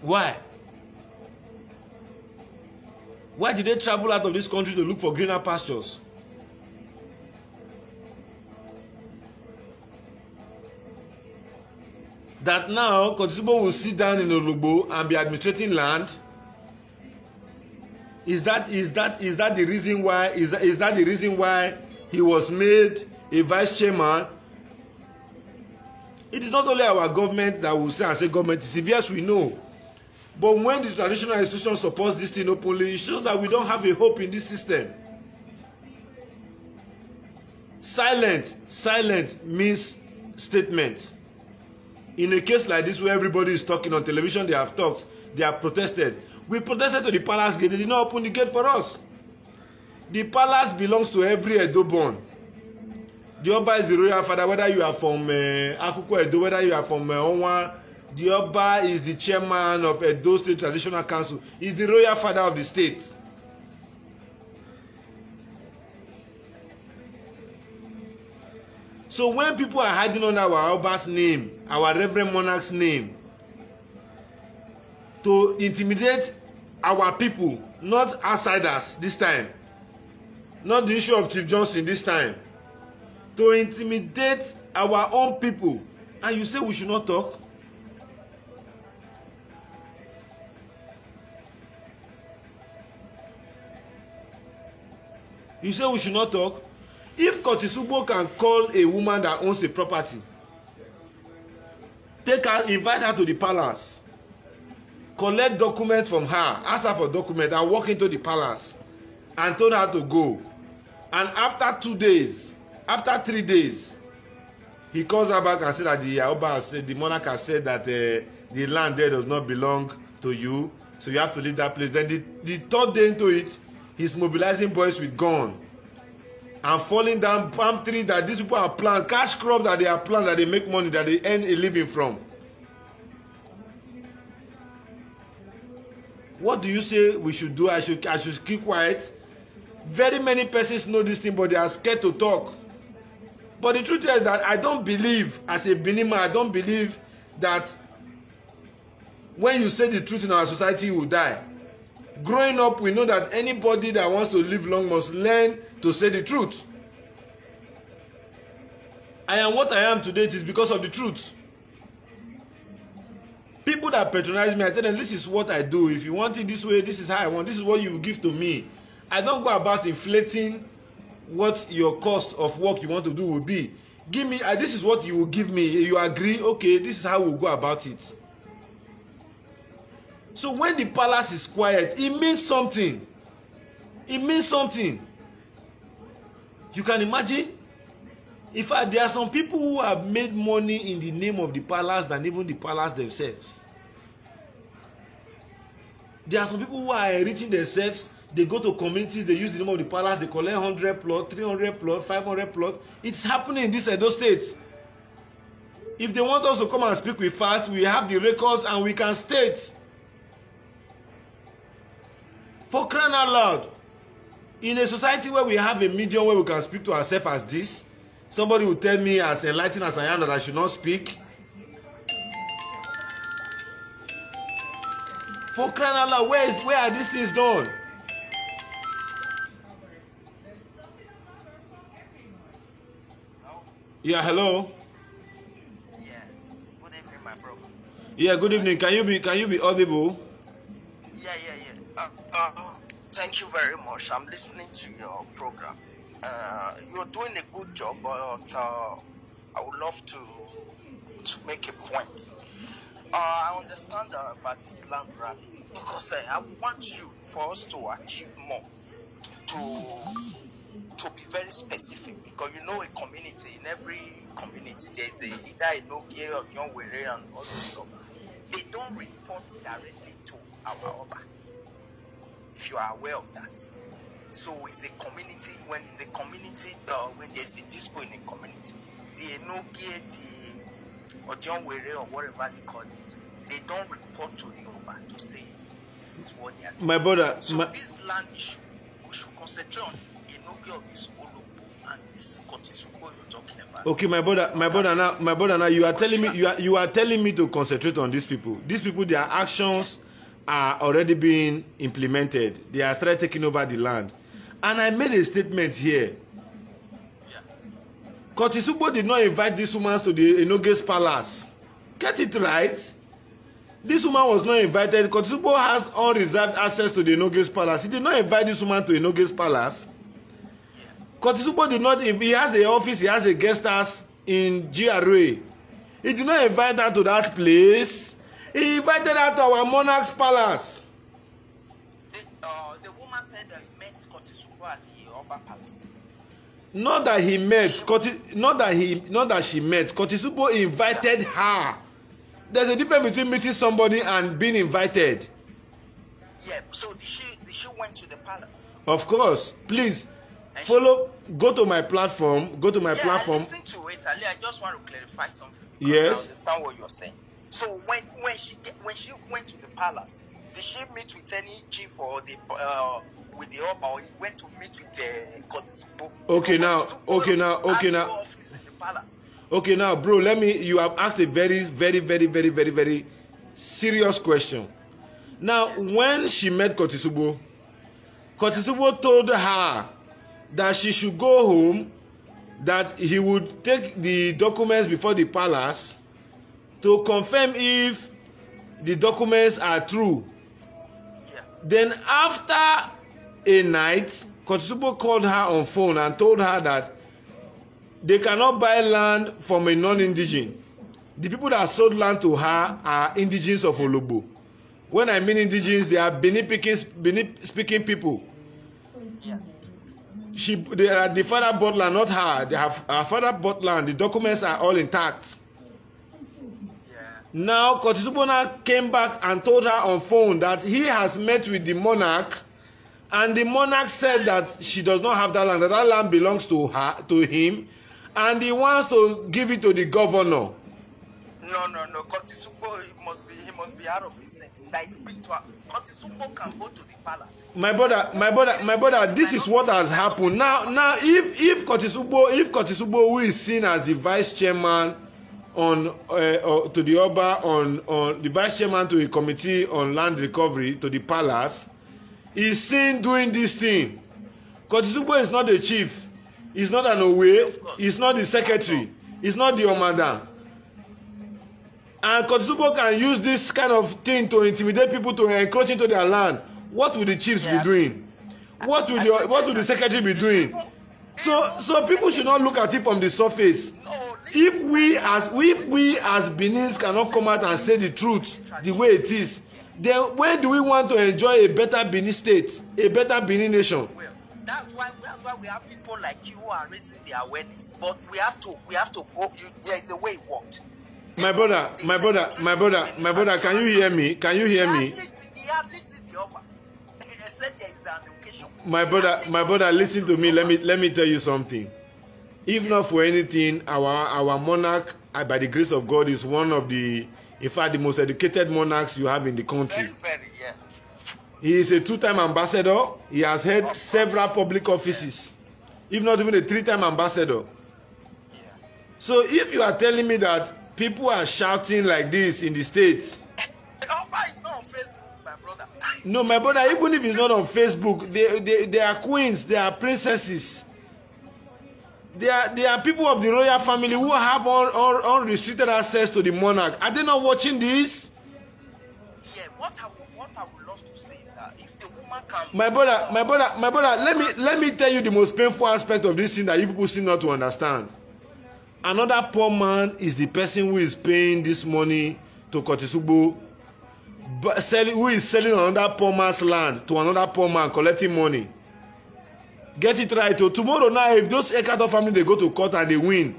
Why? Why did they travel out of this country to look for greener pastures? That now Kotisugbo will sit down in Olobo and be administrating land? Is that the reason why? Is that the reason why he was made a vice chairman? It is not only our government that will say government is yes, we know. But when the traditional institution supports this thing openly, it shows that we don't have a hope in this system. Silent means statement. In a case like this where everybody is talking on television, they have talked, they have protested. We protested to the palace gate, they did not open the gate for us. The palace belongs to every Edo born. The Oba is the royal father, whether you are from Akuko Edo, whether you are from Onwa. The Oba is the chairman of Edo State Traditional Council. He is the royal father of the state. So when people are hiding under our Oba's name, our Reverend Monarch's name, to intimidate our people, not outsiders this time, not the issue of Chief Johnson this time, to intimidate our own people, and you say we should not talk? You say we should not talk? If Curtis Ugbo can call a woman that owns a property, take her, invite her to the palace, collect documents from her, ask her for documents, and walk into the palace and told her to go, and after 2 days, after 3 days, he calls her back and said that the Oba has said, the monarch has said that the land there does not belong to you, so you have to leave that place. Then the third day into it, he's mobilizing boys with gun and falling down palm tree that these people are planting, cash crop that they are planting, that they make money, that they earn a living from. What do you say we should do? I should keep quiet? Very many persons know this thing, but they are scared to talk. But the truth is that I don't believe, as a Benima, I don't believe that when you say the truth in our society, you will die. Growing up, we know that anybody that wants to live long must learn to say the truth. I am what I am today, it is because of the truth. People that patronize me, I tell them, this is what I do. If you want it this way, this is how I want. This is what you will give to me. I don't go about inflating what your cost of work you want to do will be. Give me, this is what you will give me. You agree? Okay, this is how we'll go about it. So when the palace is quiet, it means something. It means something. You can imagine? In fact, there are some people who have made money in the name of the palace than even the palace themselves. There are some people who are enriching themselves. They go to communities, they use the name of the palace, they collect 100 plot, 300 plot, 500 plot. It's happening in this Edo state. If they want us to come and speak with facts, we have the records and we can state. For crying out loud, in a society where we have a medium where we can speak to ourselves as this, somebody will tell me, as enlightened as I am, that I should not speak. For crying out loud, where are these things done? Yeah, hello. Yeah. Good evening, my bro. Yeah, good evening. Can you be audible? Yeah. Thank you very much. I'm listening to your program. You're doing a good job, but I would love to make a point. I understand about this land rally because I want you for us to achieve more, to be very specific, because you know a community, in every community there's either a Nokia or young Were and all this stuff. They don't report directly to our Oba, if you are aware of that. So it's a community, when it's a community, when there's a dispute in a community, the Nokia, or John Were or whatever they call it, they don't report to the Oba to say this is what they are doing. My brother, so this land issue, we should concentrate on the Enogi of this Olopo and this Curtis Ugbo you're talking about. Okay, my brother, now you are telling me to concentrate on these people. These people, their actions are already being implemented. They are started taking over the land. And I made a statement here. Yeah. Curtis Ugbo did not invite these women to the Enoge's palace. Get it right? This woman was not invited. Curtis Ugbo has unreserved access to the Enoge's palace. He did not invite this woman to Enoge's palace. Yeah. Curtis Ugbo did not. He has an office. He has a guest house in GRA. He did not invite her to that place. He invited her to our monarch's palace. The woman said that he met Curtis Ugbo at the Oba Palace. Not that he met. Not that she met. Curtis Ugbo invited her. There's a difference between meeting somebody and being invited. Yeah. So did she went to the palace? Of course. Please follow. Go to my platform. Go to my platform. I listened to it, Ali. I just want to clarify something. Yes. I understand what you're saying. So when she went to the palace, did she meet with any chief or with the Oba, or he went to meet with Curtis Ugbo? Okay now. palace. Okay, now, bro, you have asked a very, very, very, very, very, very serious question. Now, when she met Kotisubwo told her that she should go home, that he would take the documents before the palace to confirm if the documents are true. Yeah. Then after a night, Kotisubwo called her on phone and told her that they cannot buy land from a non-indigene. The people that sold land to her are indigenes of Ologbo. When I mean indigenes, they are Benin-speaking people. Yeah. The father bought land, not her. Her father bought land. The documents are all intact. Yeah. Now, Kotisubwo came back and told her on phone that he has met with the monarch, and the monarch said that she does not have that land, that land belongs to him, and he wants to give it to the governor. No. Kotisubwo, he must be out of his sense. That is spiritual. Kotisubwo can go to the palace. My brother, this is what has happened. Now, if Kotisubwo, who is seen as the vice chairman to the Oba, on the vice chairman to a committee on land recovery to the palace, is seen doing this thing. Kotisubwo is not the chief. He's not an Owe. He's not the secretary. He's not the Omadan. And Kotisubwo can use this kind of thing to intimidate people, to encroach into their land. What will the chiefs be doing? What will the secretary be doing? So people should not look at it from the surface. If we as Benins cannot come out and say the truth the way it is, then when do we want to enjoy a better Benin state, a better Benin nation? Well, that's why we have people like you who are raising the awareness. But we have to go. There is a way it works. My brother, can you hear me? Can you hear me? My brother, listen to me. Let me tell you something. If not for anything, our monarch, by the grace of God, is one of the, in fact, the most educated monarchs you have in the country. Very, yeah. He is a 2-time ambassador. He has held several public offices, if not even a 3-time ambassador. Yeah. So if you are telling me that people are shouting like this in the States. Oba is not on Facebook, my brother. No, my brother, even if it's not on Facebook, they are queens, they are princesses. They are people of the royal family who have unrestricted access to the monarch. Are they not watching this? Yeah, what I would love to say is that if the woman can... My brother, let me tell you the most painful aspect of this thing that you people seem not to understand. Another poor man is the person who is paying this money to Kotisubwo, who is selling another poor man's land to another poor man, collecting money. Get it right. Tomorrow now, if those Ekato family, they go to court and they win,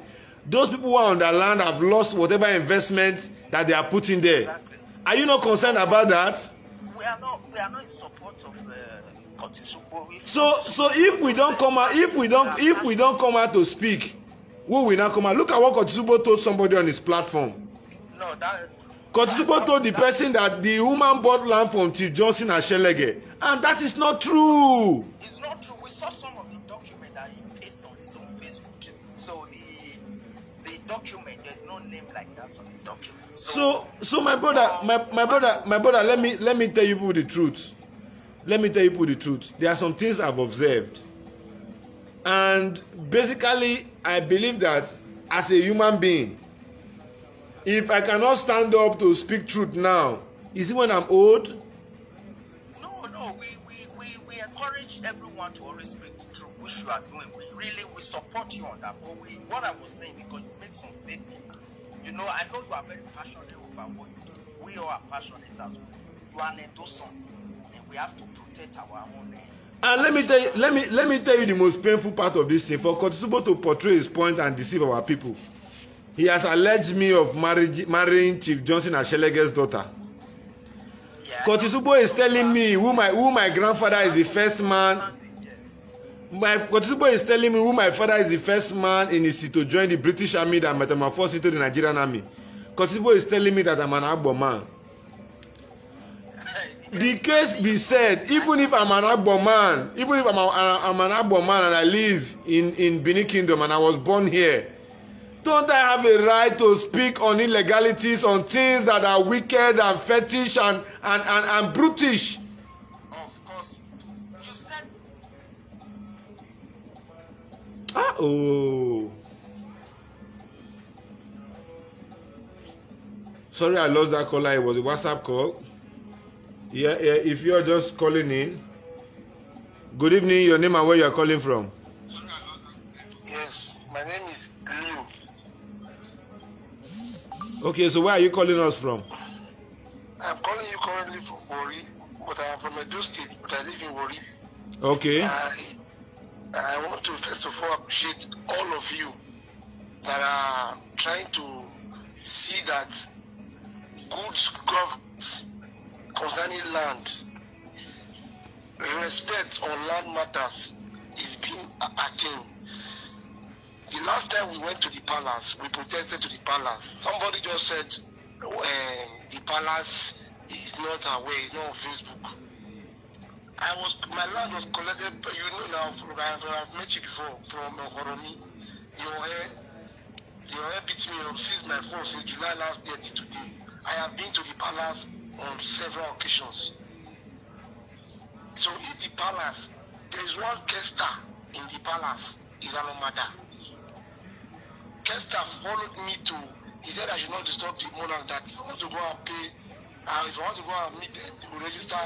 those people who are on their land have lost whatever investment that they are putting there. Exactly. Are you not concerned about that? We are not in support of Kotisubwo. So if we don't come out to speak, who will not come out? Look at what Kotisubwo told somebody on his platform. No, that Kotisubwo told the person that the woman bought land from Chief Johnson Ashelege, and that is not true. It's not true. We saw some of the document that he pasted on his own Facebook too. So the document, there's no name like that on the document. So my brother, let me tell you people the truth. Let me tell you people the truth. There are some things I've observed, and basically, I believe that as a human being, if I cannot stand up to speak truth now, is it when I'm old? No, we encourage everyone to always speak the truth, which you are doing. We support you on that. But what I was saying, because you made some statement, I know you are very passionate about what you do. We all are passionate as well. You are an endorsement, and we have to protect our own name. And let me tell you the most painful part of this thing. For Kotisubwo to portray his point and deceive our people, he has alleged me of marrying Chief Johnson Ashelege's daughter. Yeah, Kotisubwo is telling me who my grandfather is the first man. Kotisubwo is telling me who my father is the first man in his to join the British army that metamorphosed into the Nigerian army. Kotisubwo is telling me that I'm an Agbo man. The case be said, even if I'm an Agbo man, even if I'm an Agbo man and I live in Benin Kingdom and I was born here, Don't I have a right to speak on illegalities, on things that are wicked and fetish and brutish? Of course. You said. Oh. Sorry, I lost that caller. It was a WhatsApp call. Yeah, if you're just calling in. Good evening, your name and where you are calling from. Yes, my name is Leo. Okay, so where are you calling us from? I'm calling you currently from Wari, but I am from Edo State, but I live in Wari. Okay. I want to first of all appreciate all of you that are trying to see that good governance concerning land, respect on land matters is being attained. The last time we went to the palace, we protested to the palace. Somebody just said the palace is not aware, it's not on Facebook. My land was collected, you know now, I've met you before, from Horomi. Your hair beats me up since my phone, since July last year to today. I have been to the palace on several occasions. So if the palace, there is one Kester in the palace, is an Omada. Kester followed me to, he said I should not disturb the monarch, that if I want to go and pay, if I want to go and meet them, they will register,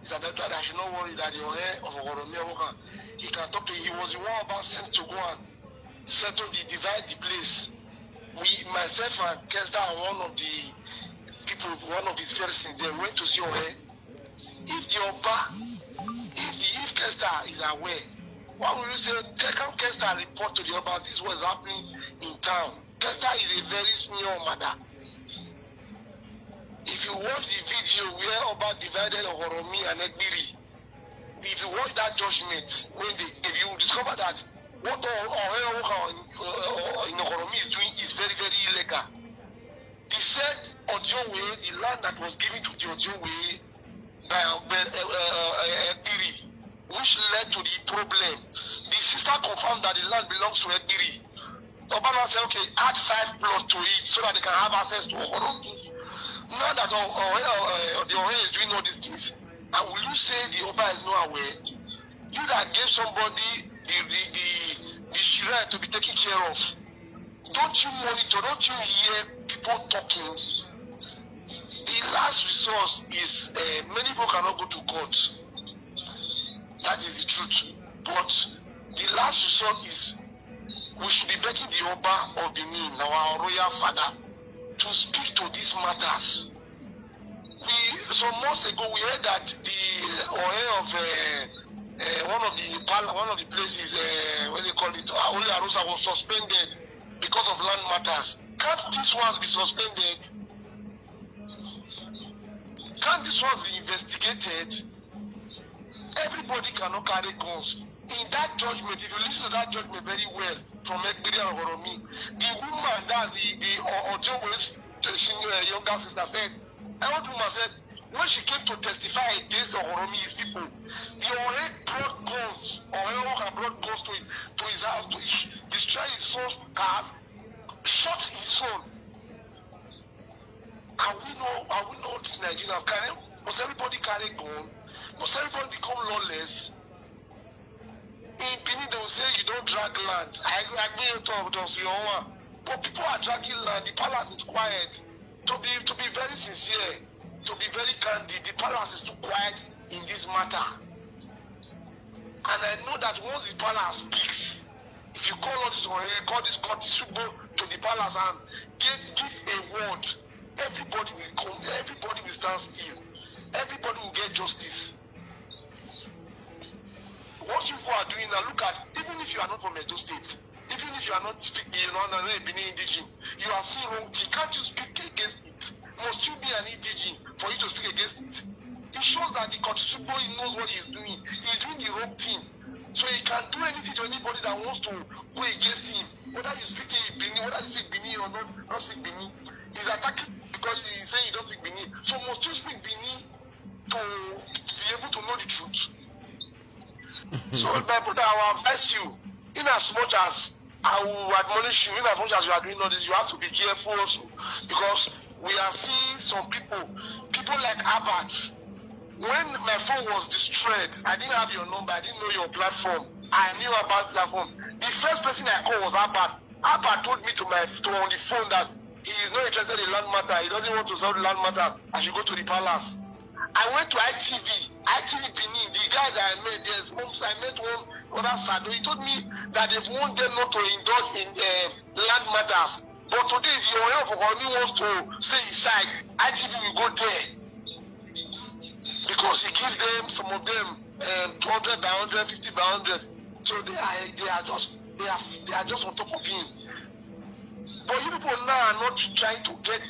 that I should not worry that your hair of Oromia, he can talk to you. He was the one about sent to go and settle divide the place. Myself and Kester and one of the people, one of his persons, they went to see your hair. If the Oba, if Kester is aware, why will you say, can Kester report to the Oba, this was happening in town? Kester is a very senior mother. If you watch the video where Oba divided Horomi and Egbiri, if you watch that judgment, if you discover that what in Horomi is doing is very, very illegal. He said Ojonwe, the land that was given to the Ojonwe by Egbiri, which led to the problem. The sister confirmed that the land belongs to Egbiri. Obama said, okay, add 5 plots to it so that they can have access to Horomi. Now that the Ohe is doing all these things, and will you say the Oba is not aware? You that gave somebody the shrine to be taken care of, don't you monitor, don't you hear people talking? The last resource is many people cannot go to court. That is the truth. But the last resort is we should be begging the Oba of Benin, our royal father, to speak to these matters. Some months ago we heard that the Ohe of one of the places, what they call it, Ole Arosa, was suspended because of land matters. Can't these ones be suspended? Can't these ones be investigated? Everybody cannot carry guns. In that judgment, if you listen to that judgment very well from Egbiri and Horomi, the woman that the Ojowe's younger sister said, an old woman said, when she came to testify against the Horomi's people, the Ohe brought guns, Ohe brought guns to his house to destroy his son's cars, shot his son. And we know this Nigerian carry. Must everybody carry gun? Must everybody become lawless? In Benin, they will say you don't drag land. I agree with you, but people are dragging land. The palace is quiet. To be very sincere, to be very candid, the palace is too quiet in this matter. And I know that once the palace speaks, if you call this court to the palace and give a word, everybody will come, everybody will stand still, everybody will get justice. What people are doing now, look at, even if you are not from Edo State, even if you are not speaking, Benin indigenous, you are seeing wrong thing. Can't you speak against it? Must you be an indigenous for you to speak against it? It shows that the Kotsubo knows what he's doing. He's doing the wrong thing. So he can do anything to anybody that wants to go against him. Whether you speak Benin, whether you speak Benin or not speak Benin. He's attacking because he's saying you don't speak Benin. So must you speak Benin to be able to know the truth? So my brother, I will advise you, in as much as I will admonish you, in as much as you are doing all this, you have to be careful also. Because we are seeing some people like Albert. When my phone was destroyed, I didn't have your number, I didn't know your platform. I knew about platform. The first person I called was Albert. Albert told me on the phone that he is not interested in land matter. He doesn't want to solve the land matter. I should go to the palace. I went to ITV Benin. The guy that I met, I met one other side. He told me that they want them not to indulge in land matters. But today, if your only wants to say his side, ITV will go there. Because he gives them, some of them, 200 by 100, 50 by 100. So they are just on top of him. But you people now are not trying to get.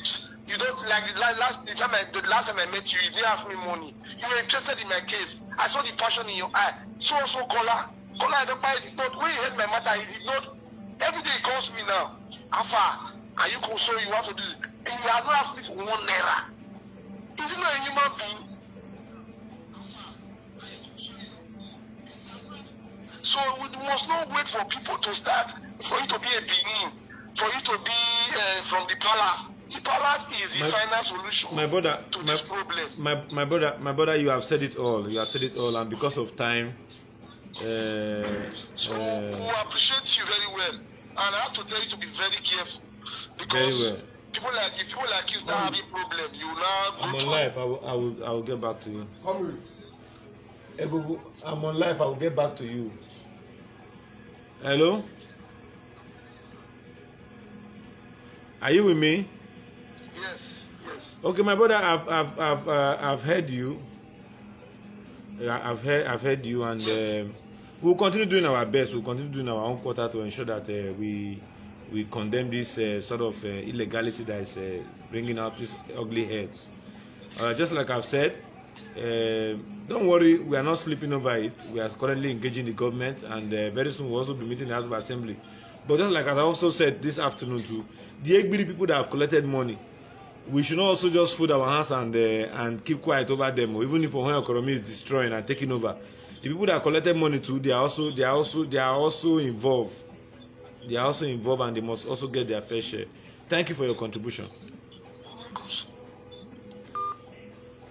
You don't like the last time I met you. You didn't ask me money. You were interested in my case. I saw the passion in your eye. So Kola, I don't buy it. Not when you heard my matter, he did not. Every day he calls me now. Afa, are you so you want to do this? And he has not asked me for 1 naira. Is he not a human being? So we must not wait for people to start, for you to be a Benin, for you to be from the palace. The palace is the final solution to this problem. My brother, you have said it all. You have said it all, and because of time. So we appreciate you very well, and I have to tell you to be very careful because people like you start having problem. You now go I'm on live. I will get back to you. I'm on live. I will get back to you. Hello? Are you with me? Yes. Okay, my brother, I've heard you. I've heard you, and we'll continue doing our best. We'll continue doing our own quarter to ensure that we condemn this sort of illegality that is bringing out these ugly heads. Just like I've said, don't worry, we are not sleeping over it. We are currently engaging the government, and very soon we'll also be meeting the House of Assembly. But just like I also said this afternoon too, the Egbiri people that have collected money, we should not also just fold our hands and keep quiet over them, or even if our economy is destroying and taking over. The people that collected money too, they are also involved. They are also involved, and they must also get their fair share. Thank you for your contribution.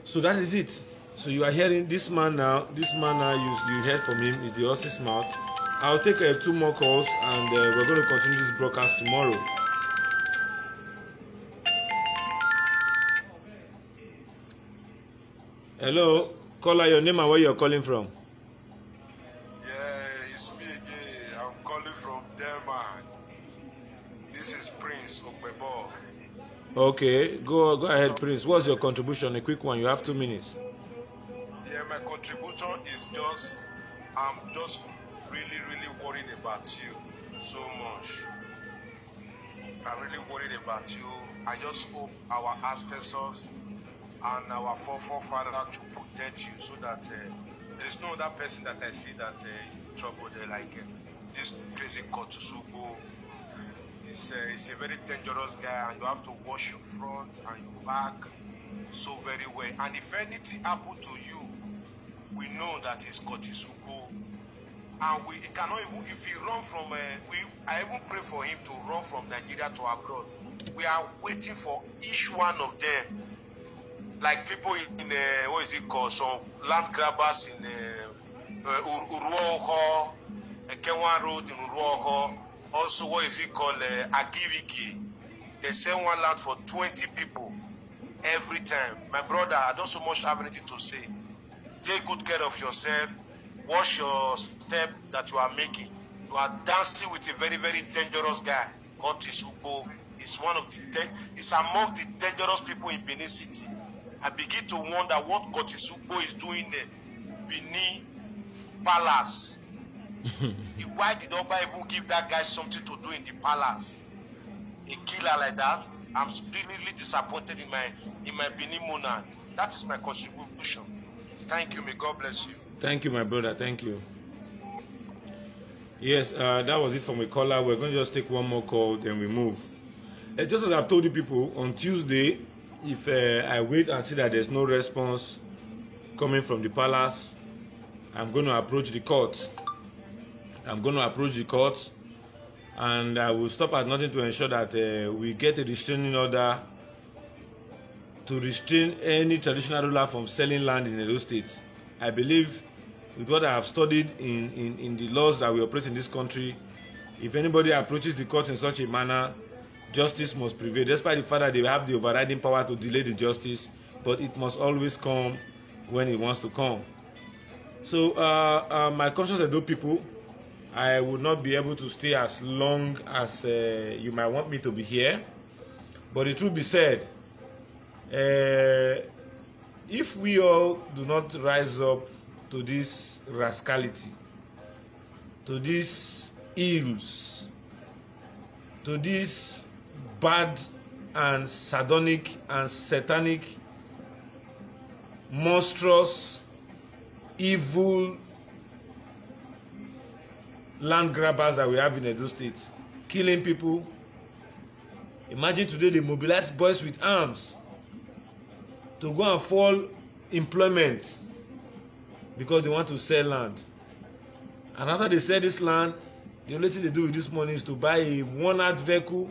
So that is it. So you are hearing this man now. This man now, you heard from him, is the horse's mouth. I'll take 2 more calls, and we're going to continue this broadcast tomorrow. Hello, caller, your name and where you're calling from? Yeah, it's me again. I'm calling from Denmark. This is Prince Okpebo. Okay, go ahead, Prince. What's your contribution? A quick one. You have 2 minutes. Yeah, my contribution is just, I'm just really worried about you so much. I'm really worried about you. I just hope our ancestors and our forefathers to protect you, so that there is no other person that I see that is in trouble there, like this crazy Kotusubo. He's a very dangerous guy, and you have to wash your front and your back so very well. And if anything happened to you, we know that it's Kotusubo. And we cannot even, if he run from, I even pray for him to run from Nigeria to abroad. We are waiting for each one of them. Like people in, what is it called, some land grabbers in Uruoho, Kewan Road in Uruoho. Also, what is it called, Agiviki. They sell one land for 20 people every time. My brother, I don't so much have anything to say. Take good care of yourself. Watch your step that you are making. You are dancing with a very dangerous guy called Tisubo. He's he's among the dangerous people in Benin City. I begin to wonder what Kotisubo is doing in the Benin Palace. Why did Oba even give that guy something to do in the palace? A killer like that. I'm really disappointed in my Benin monarch. That is my contribution. Thank you. May God bless you. Thank you, my brother. Thank you. Yes, that was it from a caller. We're going to just take 1 more call, then we move. Just as I've told you people, on Tuesday, if I wait and see that there's no response coming from the palace, I'm going to approach the court. and I will stop at nothing to ensure that we get a restraining order to restrain any traditional ruler from selling land in Edo State. I believe, with what I have studied in the laws that we operate in this country, if anybody approaches the court in such a manner, justice must prevail, despite the fact that they have the overriding power to delay the justice, but it must always come when it wants to come. So my conscious Edo people, I would not be able to stay as long as you might want me to be here. But the truth be said, if we all do not rise up to this rascality, to these ills, to this bad and sardonic and satanic, monstrous, evil land grabbers that we have in Edo State, killing people. Imagine today they mobilize boys with arms to go and fall employment because they want to sell land. And after they sell this land, the only thing they do with this money is to buy a worn-out vehicle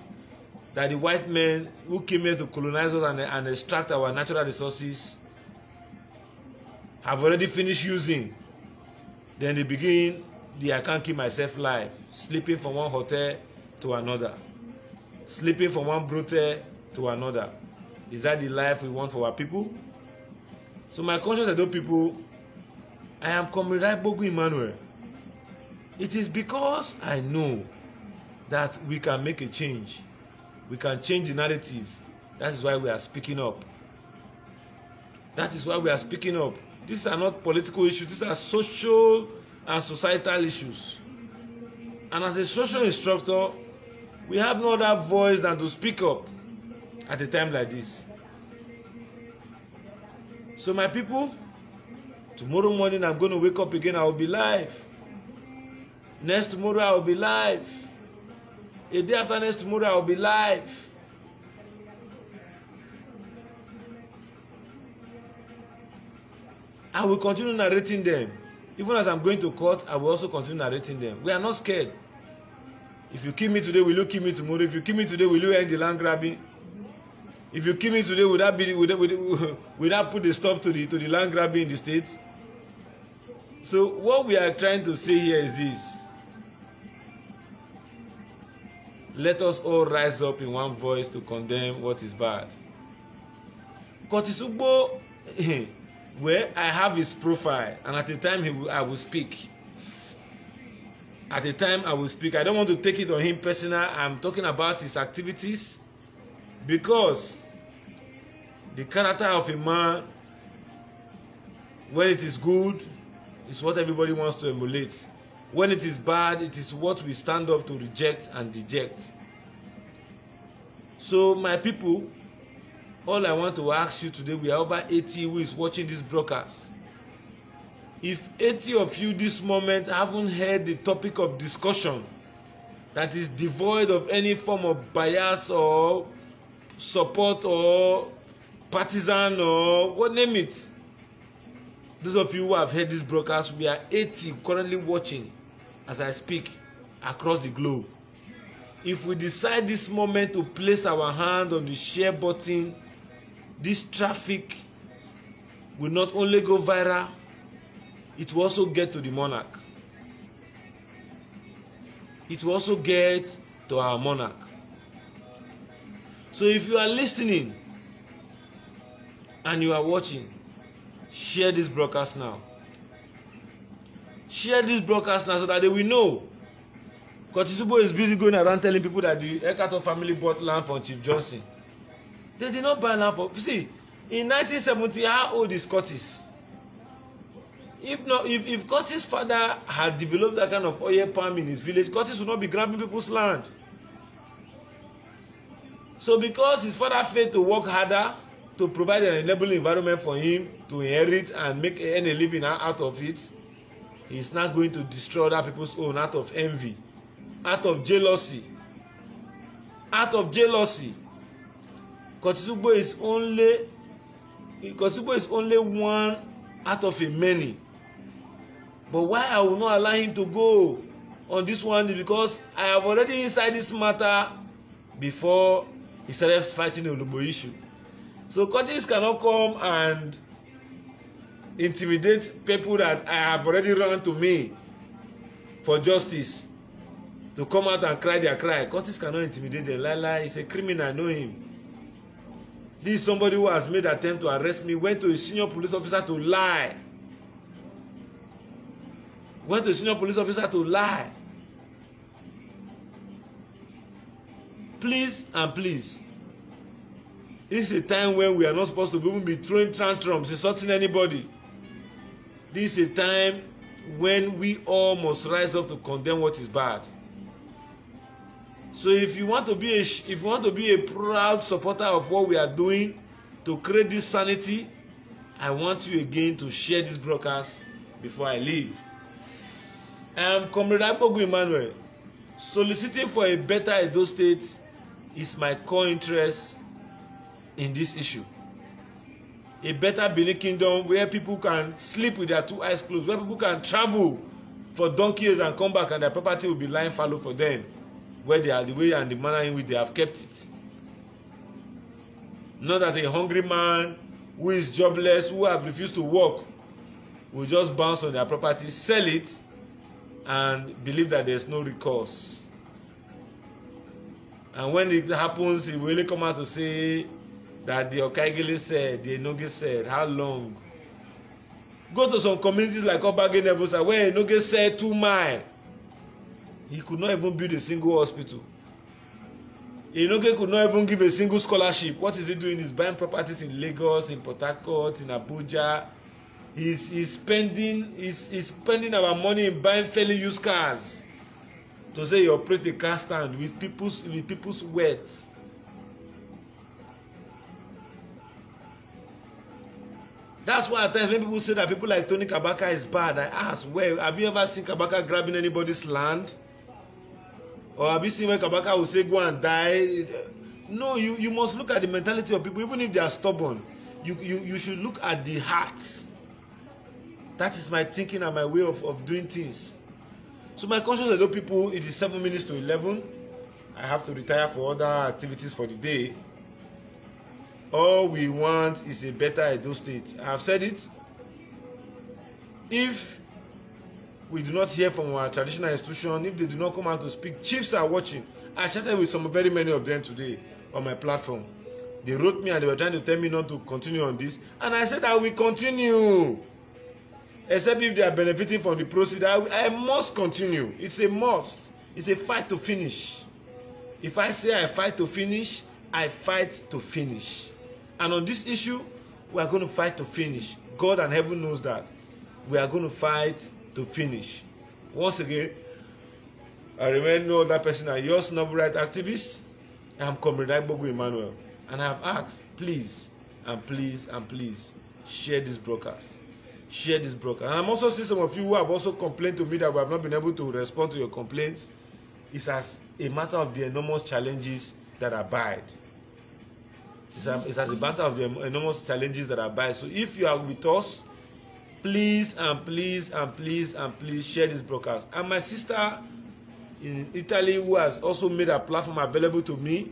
that the white men who came here to colonize us and extract our natural resources have already finished using. Then they begin the I can't keep myself life, sleeping from one hotel to another, sleeping from one brothel to another. Is that the life we want for our people? So my conscious Edo people, I am Comrade Bogu Emmanuel. It is because I know that we can make a change. We can change the narrative. That is why we are speaking up. That is why we are speaking up. These are not political issues. These are social and societal issues. And as a social instructor, we have no other voice than to speak up at a time like this. So my people, tomorrow morning I'm going to wake up again. I will be live. Next tomorrow I will be live. A day after next tomorrow I will be live. I will continue narrating them. Even as I'm going to court, I will also continue narrating them. We are not scared. If you kill me today, will you kill me tomorrow? If you kill me today, will you end the land grabbing? If you kill me today, will that put a stop to the land grabbing in the states? So what we are trying to say here is this. Let us all rise up in one voice to condemn what is bad. Curtis Ugbo, where I have his profile, and at the time I will speak. At the time I will speak. I don't want to take it on him personal. I'm talking about his activities, because the character of a man, when it is good, is what everybody wants to emulate. When it is bad, it is what we stand up to reject and deject. So my people, all I want to ask you today, we are over 80 who is watching this broadcast. If 80 of you this moment haven't heard the topic of discussion that is devoid of any form of bias or support or partisan or what name it, those of you who have heard this broadcast, we are 80 currently watching as I speak across the globe. If we decide this moment to place our hand on the share button, this traffic will not only go viral, it will also get to the monarch. It will also get to our monarch. So if you are listening and you are watching, share this broadcast now. Share this broadcast now so that they will know. Curtis Ugbo is busy going around telling people that the Ekato family bought land from Chief Johnson. They did not buy land for... See, in 1970, how old is Curtis? If Curtis' father had developed that kind of oil palm in his village, Curtis would not be grabbing people's land. So because his father failed to work harder to provide an enabling environment for him to inherit and make a living out of it, he's not going to destroy other people's own out of envy, out of jealousy. Out of jealousy. Curtis Ugbo is only one out of a many. But why I will not allow him to go? on this one is because I have already inside this matter before he started fighting the Olugbo issue. So Curtis cannot come and intimidate people that I have already run to me for justice to come out and cry their cry. Curtis cannot intimidate them. Lala is a criminal, I know him. This is somebody who has made an attempt to arrest me, went to a senior police officer to lie. Went to a senior police officer to lie. Please and please. This is a time when we are not supposed to even be throwing tantrums, insulting anybody. This is a time when we all must rise up to condemn what is bad. So if you want to be a proud supporter of what we are doing to create this sanity, I want you again to share this broadcast before I leave. Comrade Agbogu Emmanuel, soliciting for a better Edo State is my core interest in this issue. A better Benin Kingdom where people can sleep with their two eyes closed, where people can travel for donkey years and come back and their property will be lying fallow for them, where they are, the way and the manner in which they have kept it. Not that a hungry man who is jobless, who have refused to work, will just bounce on their property, sell it, and believe that there's no recourse. And when it happens, he will really come out to say that the Okaigili said, the Enoge said, how long? Go to some communities like Obage Nebusa where Enoge said 2 miles. He could not even build a single hospital. Enoge could not even give a single scholarship. What is he doing? He's buying properties in Lagos, in Port Harcourt, in Abuja. He's spending our money in buying fairly used cars to say you operate a car stand with people's wealth. That's why at times when people say that people like Tony Kabaka is bad, I ask, well, have you ever seen Kabaka grabbing anybody's land? Or have you seen where Kabaka will say go and die? No, you must look at the mentality of people, even if they are stubborn. You should look at the hearts. That is my thinking and my way of doing things. So my conscience Edo people, it is 7 minutes to 11. I have to retire for other activities for the day. All we want is a better Edo State. I have said it. If we do not hear from our traditional institution, if they do not come out to speak, chiefs are watching. I chatted with very many of them today on my platform. They wrote me and they were trying to tell me not to continue on this. And I said I will continue. Except if they are benefiting from the proceeds, I must continue. It's a must. It's a fight to finish. If I say I fight to finish, I fight to finish. And on this issue, we are going to fight to finish. God and heaven knows that. We are going to fight to finish. Once again, I remain no other person than your noble right activist. I am Comrade Agbogu Emmanuel. And I have asked, please, and please, and please, share this broadcast. Share this broadcast. And I'm also seeing some of you who have also complained to me that we have not been able to respond to your complaints. It's as a matter of the enormous challenges that abide. It's as a matter of the enormous challenges that abide. So if you are with us, please and please and please and please share this broadcast. And my sister in Italy, who has also made a platform available to me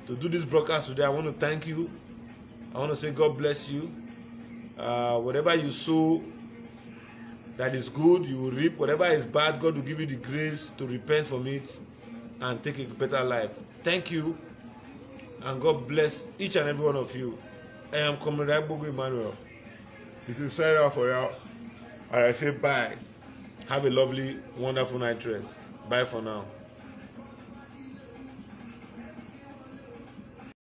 to do this broadcast today, I want to thank you. I want to say God bless you. Whatever you sow that is good, you will reap. Whatever is bad, God will give you the grace to repent from it and take a better life. Thank you, and God bless each and every one of you. I am Comrade Agbogu Emmanuel. It is sign off for you. And I say bye. Have a lovely, wonderful night rest. Bye for now.